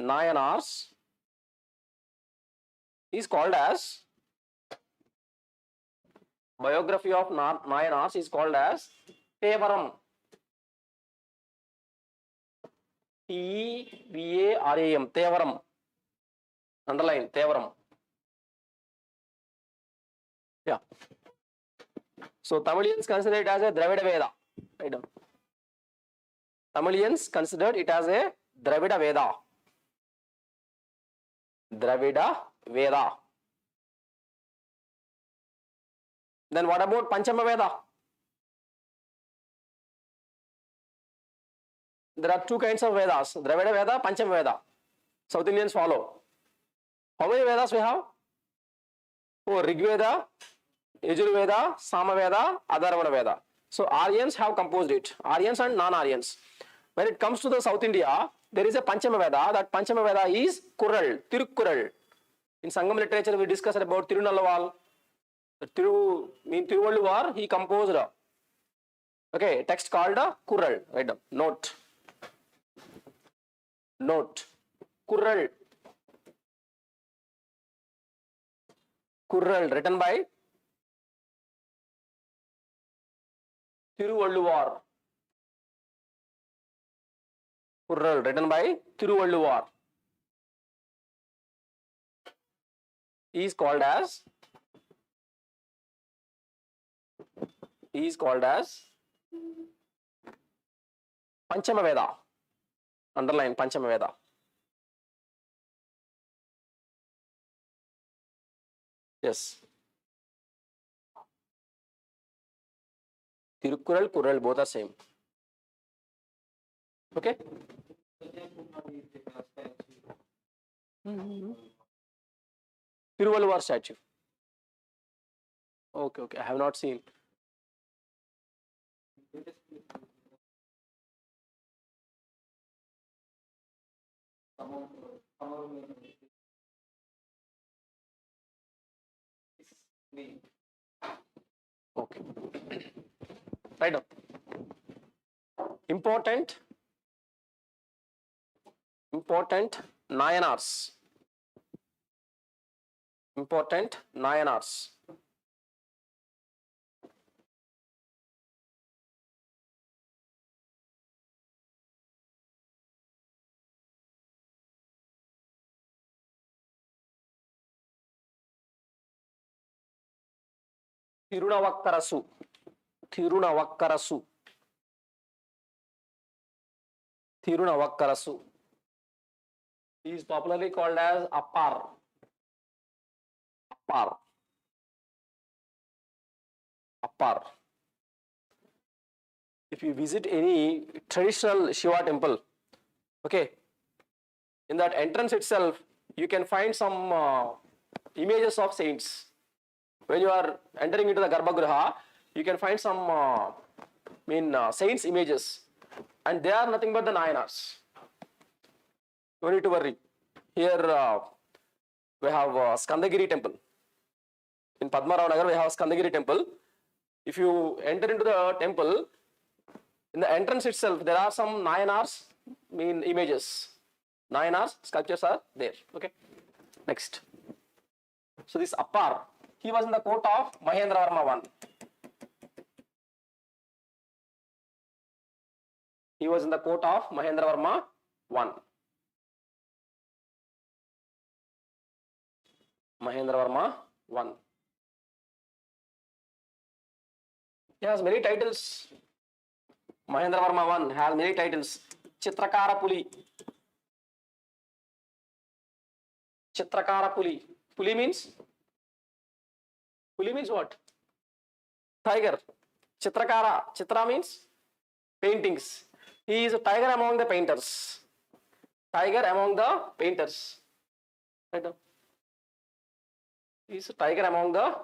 Nayanars is called as Tevaram. T-E-V-A-R-A-M. Tevaram. Underline, Tevaram. Yeah. So Tamilians consider it as a Dravida Veda. Write down. Tamilians considered it as a Dravida Veda. Dravida Veda. Then what about Panchama Veda? There are two kinds of Vedas, Dravida Veda, Panchama Veda. South Indians follow. How many Vedas we have? Oh, Rig Veda, Yajurveda, Samaveda, Atharvana Veda. So Aryans have composed it. Aryans and non-Aryans. When it comes to the South India, there is a Panchama Veda. That Panchama Veda is Kural, Tirukkural. In Sangam literature, we discussed about Tirunalaval. Tiruvalluvar, he composed a text called Kural. Write down. Note. Kural. Written by Tiruvalluvar. Kural written by Tiruvalluvar is called as Panchama Veda. Underline Panchama Veda. Yes. Tirukkural, Kural, both are same. Okay? Tiruvalluvar statue. Okay, okay. I have not seen. Okay. Right now. Important Nayanars. Important Nayanars. Tirunavakkarasu. Tirunavakkarasu. Tirunavakkarasu. He is popularly called as Appar. Appar. Appar. If you visit any traditional Shiva temple, okay, in that entrance itself, you can find some images of saints. When you are entering into the Garbhagriha, you can find some saints images, and they are nothing but the Nayanars. No need to worry. Here we have Skandagiri temple. In Padmarao Nagar, we have Skandagiri temple. If you enter into the temple, in the entrance itself, there are some Nayanars images. Nayanars sculptures are there. Okay. Next. So this Appar, he was in the court of Mahendravarma I. He was in the court of Mahendravarma I. Mahendravarma I. He has many titles. Mahendravarma I has many titles. Chitrakara Puli. Chitrakara Puli. Puli means what? Tiger. Chitrakara. Chitra means paintings. He is a tiger among the painters. Tiger among the painters. Right now. He is a tiger among the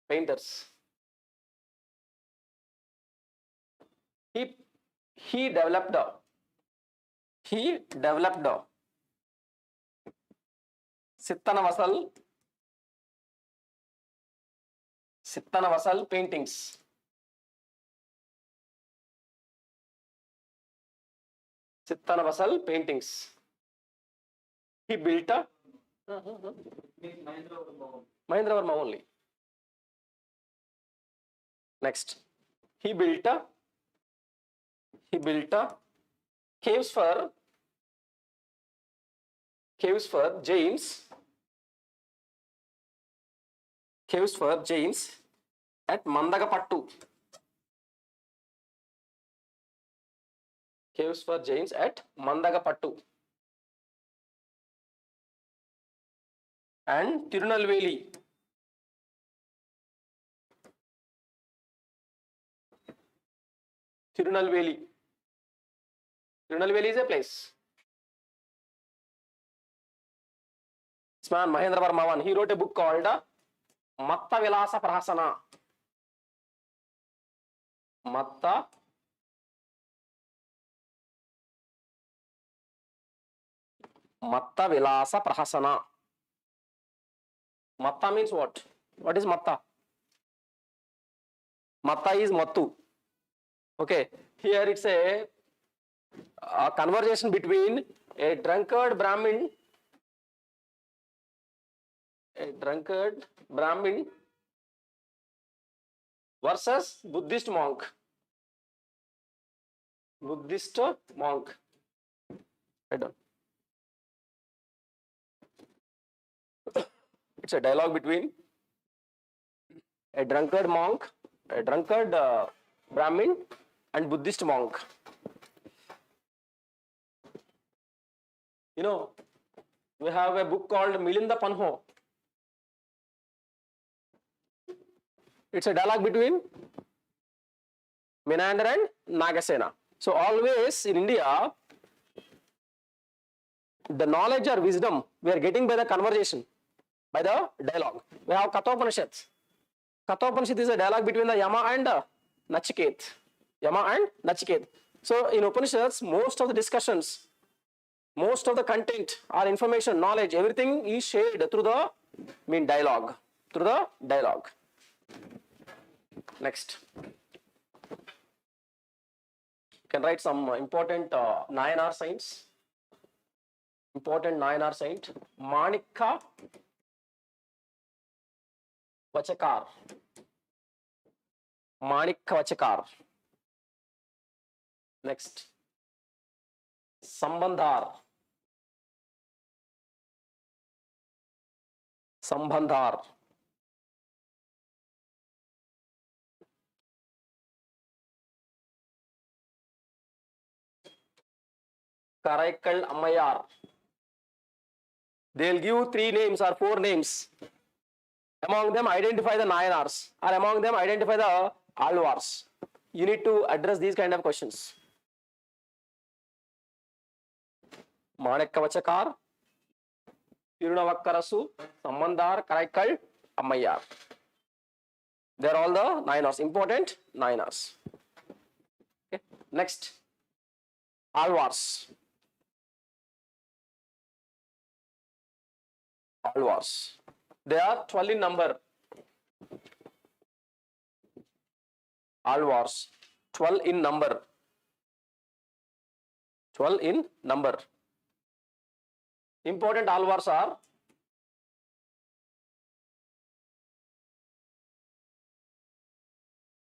painters. He developed Sittanavasal paintings. Sittanavasal paintings. He built a Mahendravarma only. Next, he built a caves for Jains. Caves for Jains at Mandagapattu. Caves for Jains at Mandagapattu. And Tirunelveli. Tirunelveli is a place. This man Mahendravarma I, he wrote a book called Matta Vilasa Prahasana. Matta Vilasa Prahasana. Matta means what? What is Matta? Matta is Mattu. Okay, here it's a conversation between a drunkard Brahmin versus Buddhist monk. I don't. It's a dialogue between a drunkard Brahmin and Buddhist monk. You know, we have a book called Milinda Panho. It's a dialogue between Menander and Nagasena. So always in India, the knowledge or wisdom we are getting by the conversation, by the dialogue. We have Kathopanishads. Kathopanishad is a dialogue between the Yama and Nachiket. Yama and Nachiket. So in Upanishads, most of the discussions, most of the content or information, knowledge, everything is shared through the dialogue. Through the dialogue. Next. You can write some important Nayanar saints. Important Nayanar saint. Manikka Vachakar. Manikka Vachakar. Next. Sambandhar. Sambandhar. Karaikal Ammayar. They'll give 3 names or 4 names. Among them, identify the Nayanars, or among them, identify the Alvars. You need to address these kind of questions. Manikka Vachakar, Tirunavakkarasu, Sambandhar, Karaikal, Ammayar. They are all the Nayanars, important Nayanars. Okay. Next, Alvars. Alvars. They are 12 in number. Alvars. 12 in number. 12 in number. Important Alvars are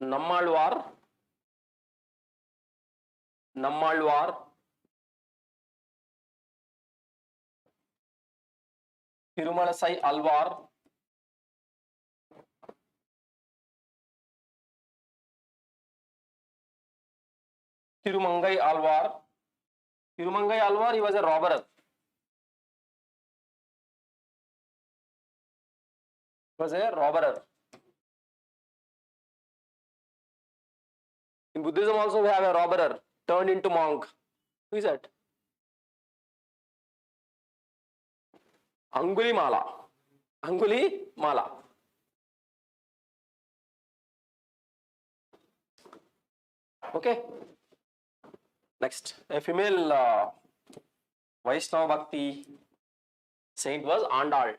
Nammalvar, Tirumalasai Alvar, Tirumangai Alvar. Tirumangai Alvar, he was a robber. In Buddhism also we have a robber turned into monk. Who is that? Angulimala. Okay. Next, a female Vaishnava Bhakti saint was Andal.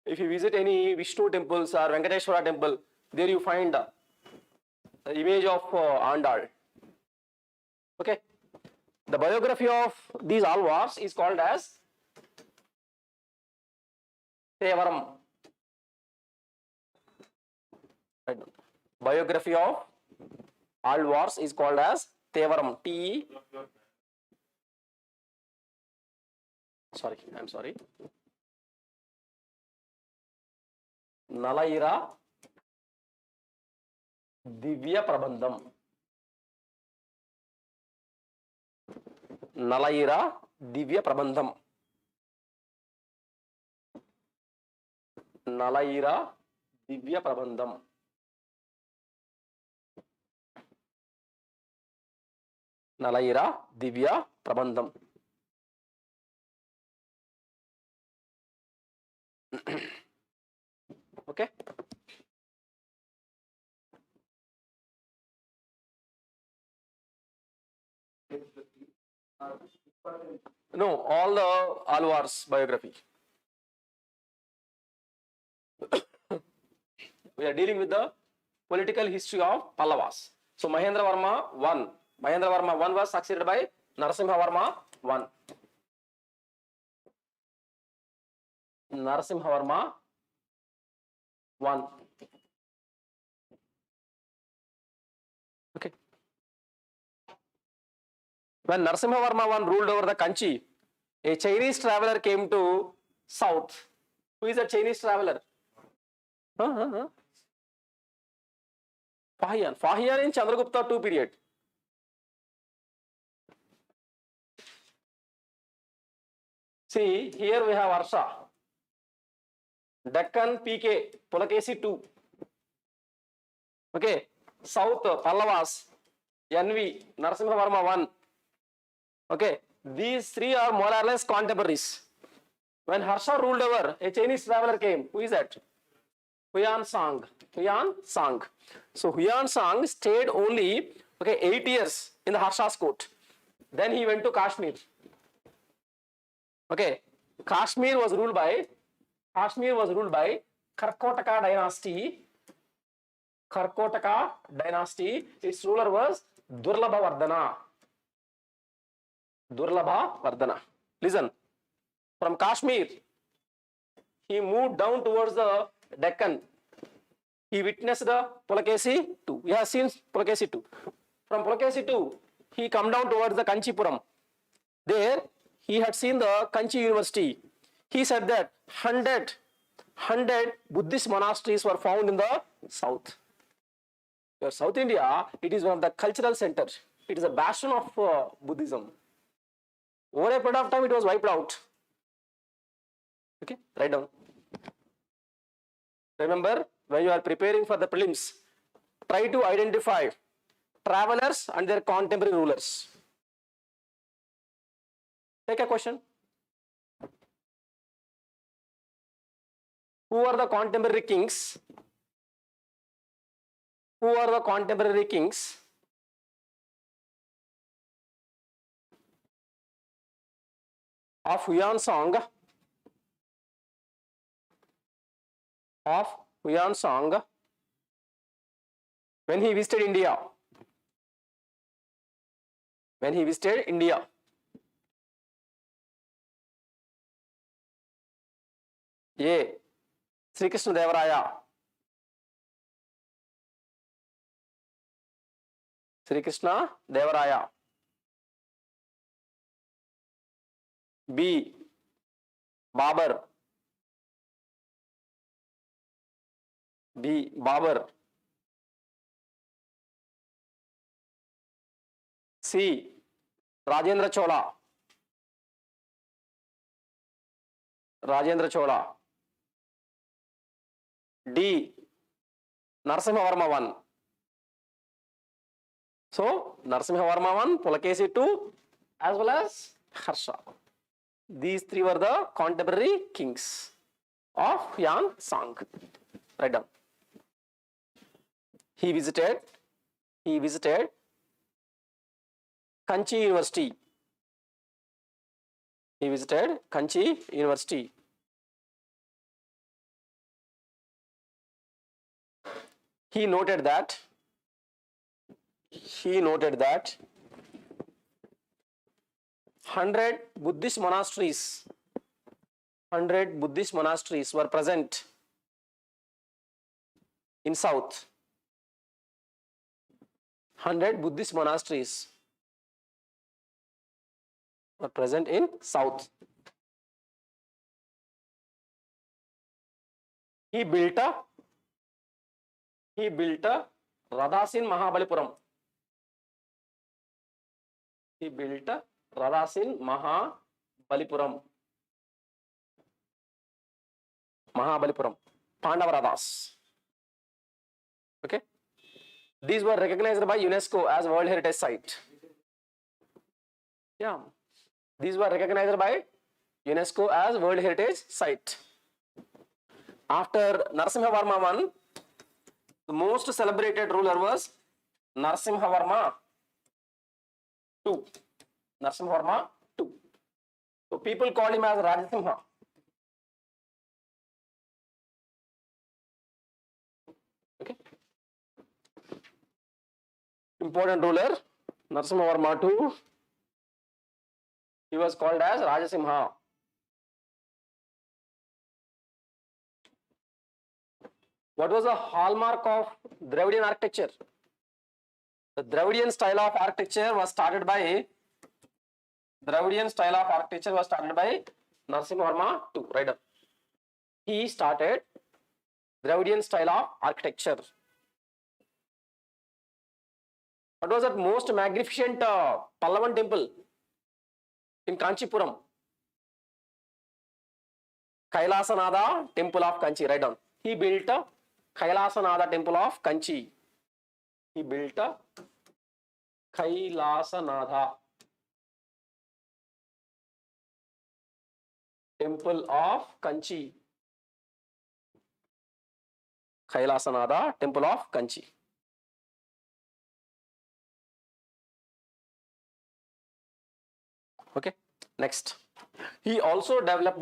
If you visit any Vishnu temples or Venkateshwara temple, there you find the image of Andal. Okay. The biography of these Alvars is called as Tevaram. Biography of Alvars is called as Tevaram. I'm sorry. Nalaira Divya Prabandham. Nalaira Divya Prabandham. Nalaira Divya Prabandham. Nalaira Divya Prabandham. Okay. No, all the Alvars biography. We are dealing with the political history of Pallavas. So Mahendra Varma 1. Mahendra Varma 1 was succeeded by Narasimha Varma 1. Narasimha Varma 1. Okay. When Narasimha Varma 1 ruled over the Kanchi, a Chinese traveler came to south. Who is a Chinese traveler? Fahian in Chandragupta II period. See, here we have Harsha. Deccan PK, Pulakesi 2. Okay, South Pallavas, NV, Narasimha Varma 1. Okay, these 3 are more or less contemporaries. When Harsha ruled over, a Chinese traveler came. Who is that? Huyan Sang. Huyan Sang. So Huyan Sang stayed only 8 years in the Harsha's court. Then he went to Kashmir. Okay, Kashmir was ruled by Karkotaka dynasty. Karkotaka dynasty. Its ruler was Durlabha Vardhana. Durlabha Vardhana. Listen, from Kashmir, he moved down towards the Deccan. He witnessed the Pulakesi II. We have seen Pulakesi II. From Pulakesi II, he come down towards the Kanchipuram. There, he had seen the Kanchi University. He said that 100 Buddhist monasteries were found in the south. Your South India, it is one of the cultural centers. It is a bastion of Buddhism. Over a period of time, it was wiped out. Okay, write down. Remember, when you are preparing for the prelims, try to identify travelers and their contemporary rulers. Take a question. Who are the contemporary kings? Who are the contemporary kings of Huyan Song? Of Huyan Song when he visited India. When he visited India. A. Sri Krishna Devaraya. Sri Krishna Devaraya. B. Babar. B. Babar. C. Rajendra Chola. Rajendra Chola. D. Narasimhavarma I. So, Narasimhavarma I, Pulakesi II, as well as Harsha. These three were the contemporary kings of Huyan Song. Write down. He visited Kanchi University. He visited Kanchi University. He noted that 100 Buddhist monasteries were present in south. 100 Buddhist monasteries were present in south. He built a Radhas in Mahabalipuram. He built a Radhas in Mahabalipuram. Pandava Radhas. Okay. These were recognized by UNESCO as World Heritage Site. Yeah. These were recognized by UNESCO as World Heritage Site. After Narasimhavarma I, the most celebrated ruler was Narasimhavarma II. Narasimhavarma II. So people call him as Rajasimha. Okay. Important ruler, Narasimhavarma II. He was called as Rajasimha. What was the hallmark of Dravidian architecture? The Dravidian style of architecture was started by Narasimhavarma II. Right up. He started Dravidian style of architecture. What was that most magnificent Pallavan temple in Kanchipuram? Kailasanada temple of Kanchi. Write down. He built a Kailasanada temple of Kanchi. He built a Kailasanada Temple of Kanchi. Kailasanada, Temple of Kanchi. Okay, next. He also developed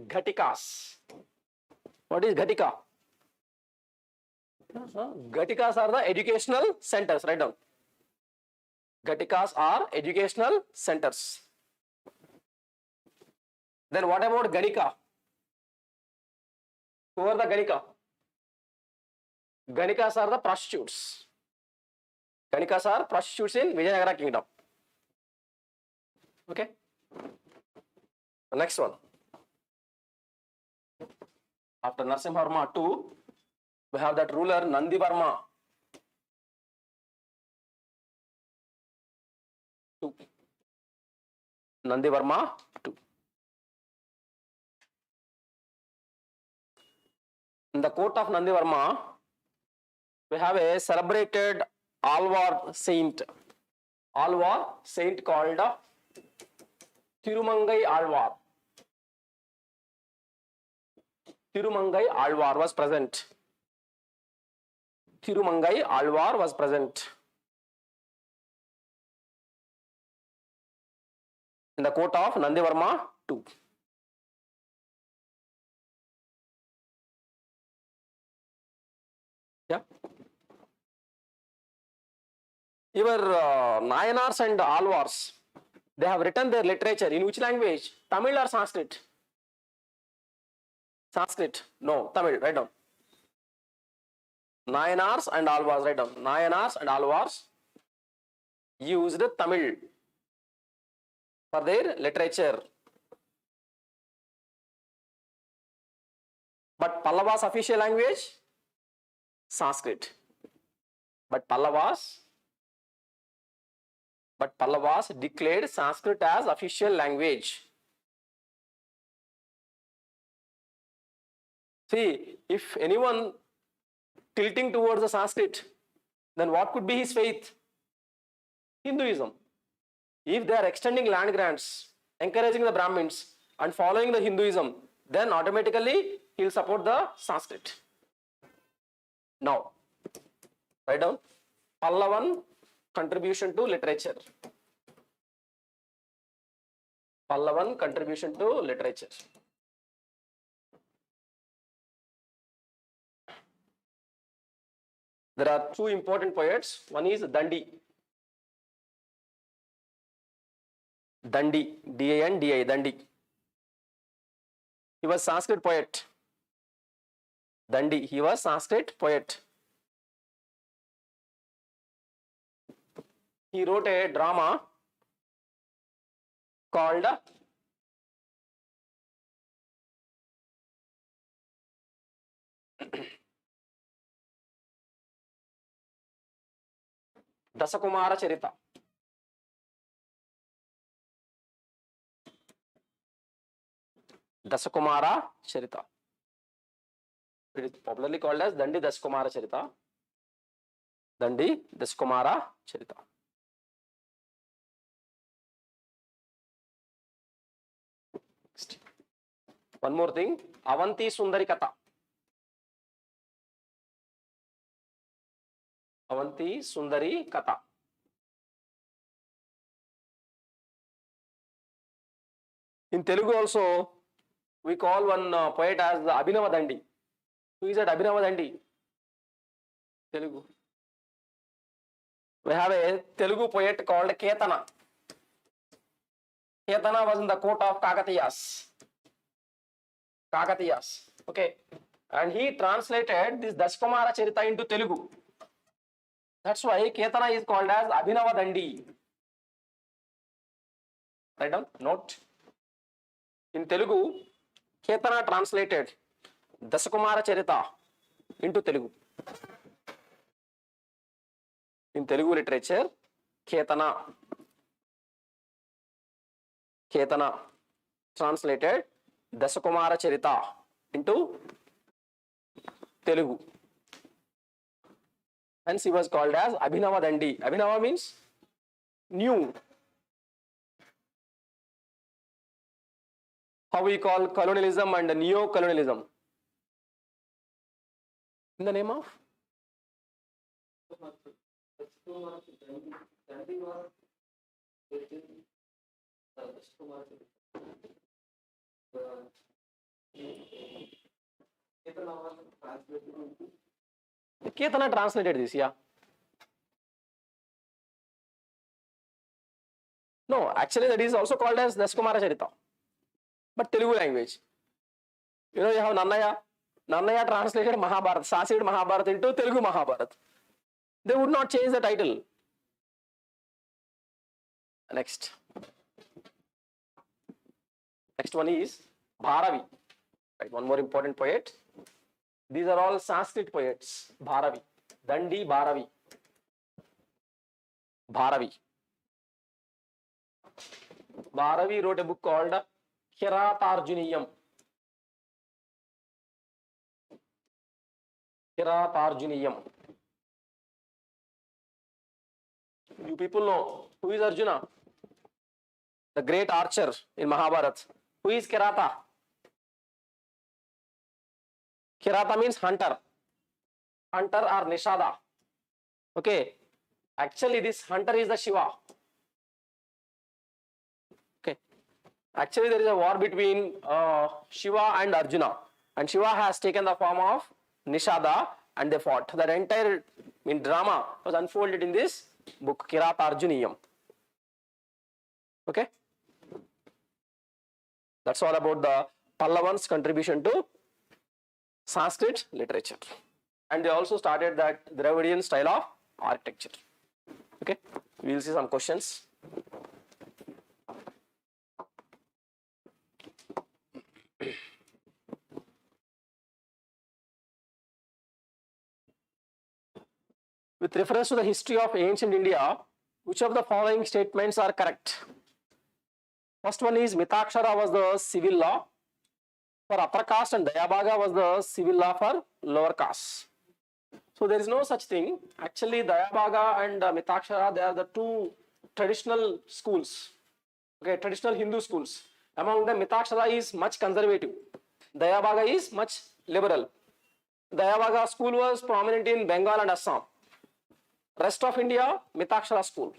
Ghatikas. What is Ghatika? Ghatikas are the educational centers. Write down. Ghatikas are educational centers. Then what about Ganika? Who are the Ganika? Ganikas are the prostitutes. Ganikas are prostitutes in Vijayanagara kingdom. Okay. The next one. After Narasimhavarma II, we have that ruler Nandivarma II. Nandivarma II. In the court of Nandivarma, we have a celebrated Alvar saint called Tirumangai Alvar. Tirumangai Alvar was present. Tirumangai Alvar was present in the court of Nandivarma II. Yeah. Your Nayanars and Alvars, they have written their literature in which language? Tamil or Sanskrit? Sanskrit. No, Tamil. Write down. Nayanars and Alvars. Write down. Nayanars and Alvars used Tamil for their literature. But Pallava's official language? Sanskrit. But Pallavas declared Sanskrit as official language. See, if anyone tilting towards the Sanskrit, then what could be his faith? Hinduism. If they are extending land grants, encouraging the Brahmins and following the Hinduism, then automatically he will support the Sanskrit. Now, write down Pallavan contribution to literature. Pallavan contribution to literature. There are two important poets. One is Dandi. Dandi, D-A-N-D-I, Dandi. He was Sanskrit poet. Dandi, he was Sanskrit poet. He wrote a drama called Dasakumara Charita. Dasakumara Charita. It is popularly called as Dandi Dasakumara Charita. Dandi Dasakumara Charita. Next. One more thing, Avanti Sundari Katha. Avanti Sundari Katha. In Telugu also, we call one poet as the Abhinava Dandi. Who is that Abhinava Dandi? Telugu. We have a Telugu poet called Ketana. Ketana was in the court of Kakatiyas. Okay. And he translated this Dasakumara Charita into Telugu. That's why Ketana is called as Abhinava Dandi. Write down, note. In Telugu, Ketana translated Dasakumara Charita into Telugu. In Telugu literature, Ketana translated Dasakumara Charita into Telugu. Hence he was called as Abhinava Dandi. Abhinava means new. how we call colonialism and neo-colonialism. In the name of? Ketana translated this, yeah. No, actually that is also called as Daskumara Charita, but Telugu language. You know, you have Nannaya. Nannaya translated Mahabharata, Sasied Mahabharata into Telugu Mahabharata. They would not change the title. Next. Next one is Bharavi. Right, one more important poet. These are all Sanskrit poets. Bharavi. Dandi Bharavi. Bharavi. Bharavi wrote a book called Kiratarjuniyam. Kiratarjuniyam. You people know who is Arjuna? The great archer in Mahabharata. Who is Kirata? Kirata means hunter. Hunter or Nishada. Okay. Actually, this hunter is the Shiva. Okay. Actually, there is a war between Shiva and Arjuna. And Shiva has taken the form of Nishada and they fought. That entire drama was unfolded in this book, Kiratarjuniyam. Okay. That's all about the Pallavans' contribution to Sanskrit literature. And they also started that Dravidian style of architecture. Okay, we will see some questions. With reference to the history of ancient India, which of the following statements are correct? First one is Mitakshara was the civil law for upper caste and Dayabhaga was the civil law for lower caste. So there is no such thing. Actually, Dayabhaga and Mitakshara, they are the two traditional schools. Okay, traditional Hindu schools. Among them, Mitakshara is much conservative. Dayabhaga is much liberal. Dayabhaga school was prominent in Bengal and Assam. Rest of India, Mitakshara school.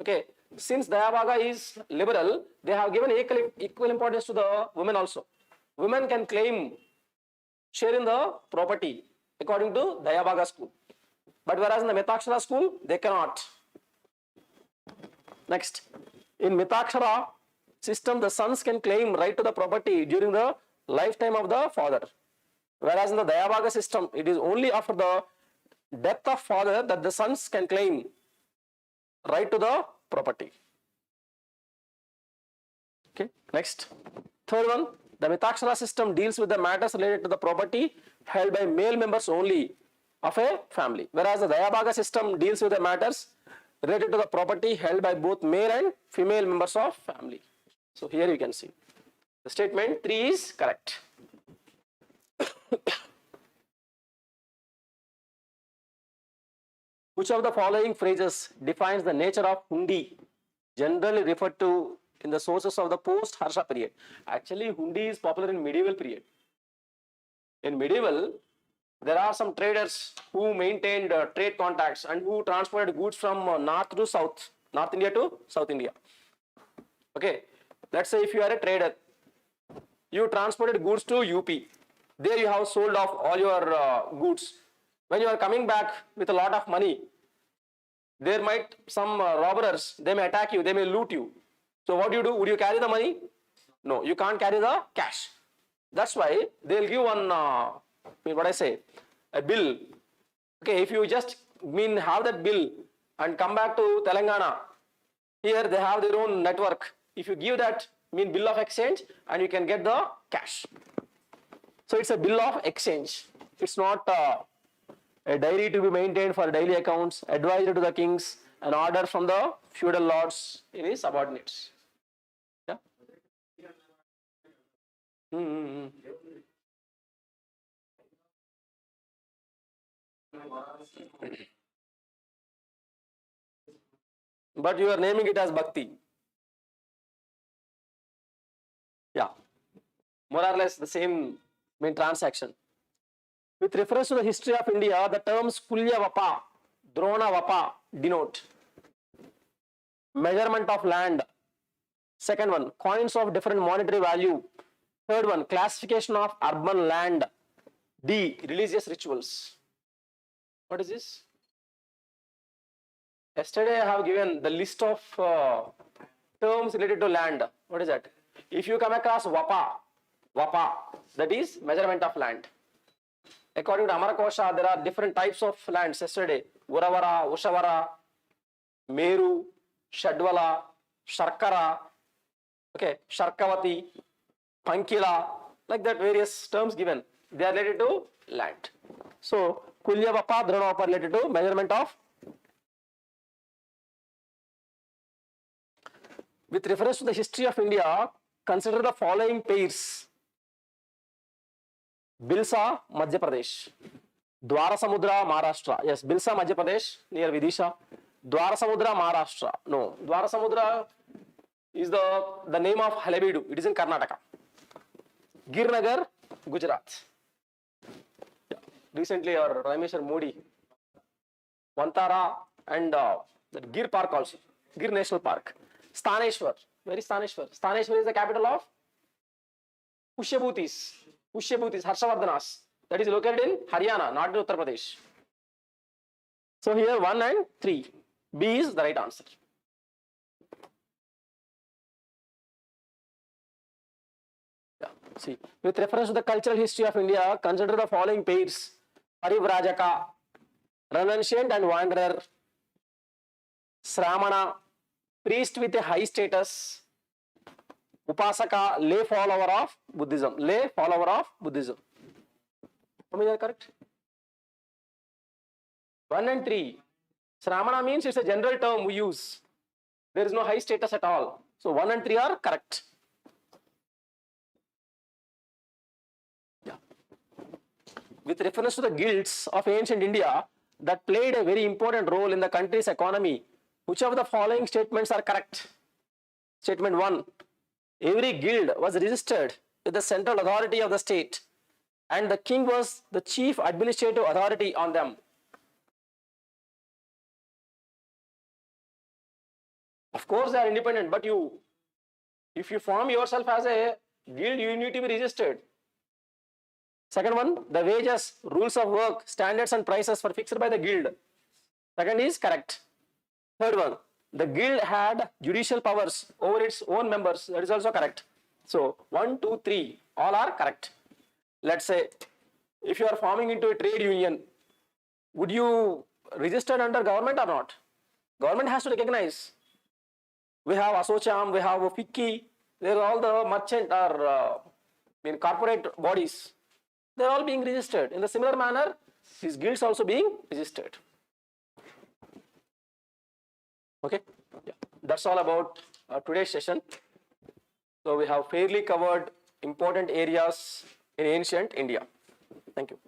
Okay, since Dayabhaga is liberal, they have given equal importance to the women also. Women can claim share in the property according to Dayabhaga school. But whereas in the Mitakshara school, they cannot. Next, in Mitakshara system, the sons can claim right to the property during the lifetime of the father. Whereas in the Dayabhaga system, it is only after the death of father that the sons can claim right to the property. Okay, next. Third one, the Mitakshara system deals with the matters related to the property held by male members only of a family. Whereas the Dayabhaga system deals with the matters related to the property held by both male and female members of family. So here you can see. The statement 3 is correct. Which of the following phrases defines the nature of hundi, generally referred to in the sources of the post-Harsha period? Actually, hundi is popular in medieval period. In medieval, there are some traders who maintained trade contacts and who transported goods from north to south, North India to South India. Okay, let's say if you are a trader, you transported goods to UP. There you have sold off all your goods. When you are coming back with a lot of money, there might some robbers, they may attack you, they may loot you. So what do? Would you carry the money? No, you can't carry the cash. That's why they'll give one, a bill. Okay, if you just have that bill and come back to Telangana, here they have their own network. If you give that bill of exchange and you can get the cash. So it's a bill of exchange. It's not a diary to be maintained for daily accounts, advisory to the kings, an order from the feudal lords in his subordinates. Yeah. But you are naming it as bhakti. Yeah. more or less the same transaction. With reference to the history of India, the terms Kulya Vapa, Drona Vapa denote measurement of land. Second one, coins of different monetary value. Third one, classification of urban land. D, religious rituals. What is this? Yesterday I have given the list of terms related to land. What is that? If you come across Vapa, that is measurement of land. According to Amarakosha, there are different types of lands yesterday. Uravara, Ushavara, Meru, Shadwala, Sharkara, okay, Sharkavati, Pankila, like that various terms given. They are related to land. So, Kulya Vapa, Drona Vapa related to measurement of. With reference to the history of India, consider the following pairs. Bilsa, Madhya Pradesh. Dwarasamudra, Maharashtra. Yes, Bilsa, Madhya Pradesh, near Vidisha. Dwarasamudra, Maharashtra. No, Dwarasamudra is the name of Halebeedu. It is in Karnataka. Girnagar, Gujarat. Yeah. Recently, our Rameshwar Modi, Vantara, and the Gir Park also. Gir National Park. Staneshwar. Where is Staneshwar? Staneshwar is the capital of Pushyabhutis, Harshavardhanas. That is located in Haryana, not in Uttar Pradesh. So here 1 and 3. B is the right answer. Yeah. See, with reference to the cultural history of India, consider the following pairs: Parivrajaka, renunciant and wanderer; Sramana, priest with a high status; Upasaka, lay follower of Buddhism. Lay follower of Buddhism. How many are correct? 1 and 3. Sramana means it's a general term we use. There is no high status at all. So 1 and 3 are correct. Yeah. With reference to the guilds of ancient India that played a very important role in the country's economy, which of the following statements are correct? Statement 1. Every guild was registered with the central authority of the state, and the king was the chief administrative authority on them. Of course, they are independent, but if you form yourself as a guild, you need to be registered. Second one, the wages, rules of work, standards and prices were fixed by the guild. Second is correct. Third one, the guild had judicial powers over its own members. That is also correct. So 1, 2, 3, all are correct. Let's say, if you are forming into a trade union, would you register under government or not? Government has to recognize. We have Asocham, we have FICCI, they are all the merchant or corporate bodies. They are all being registered. In the similar manner, these guilds also being registered. Okay, yeah. That's all about today's session. So we have fairly covered important areas in ancient India. Thank you.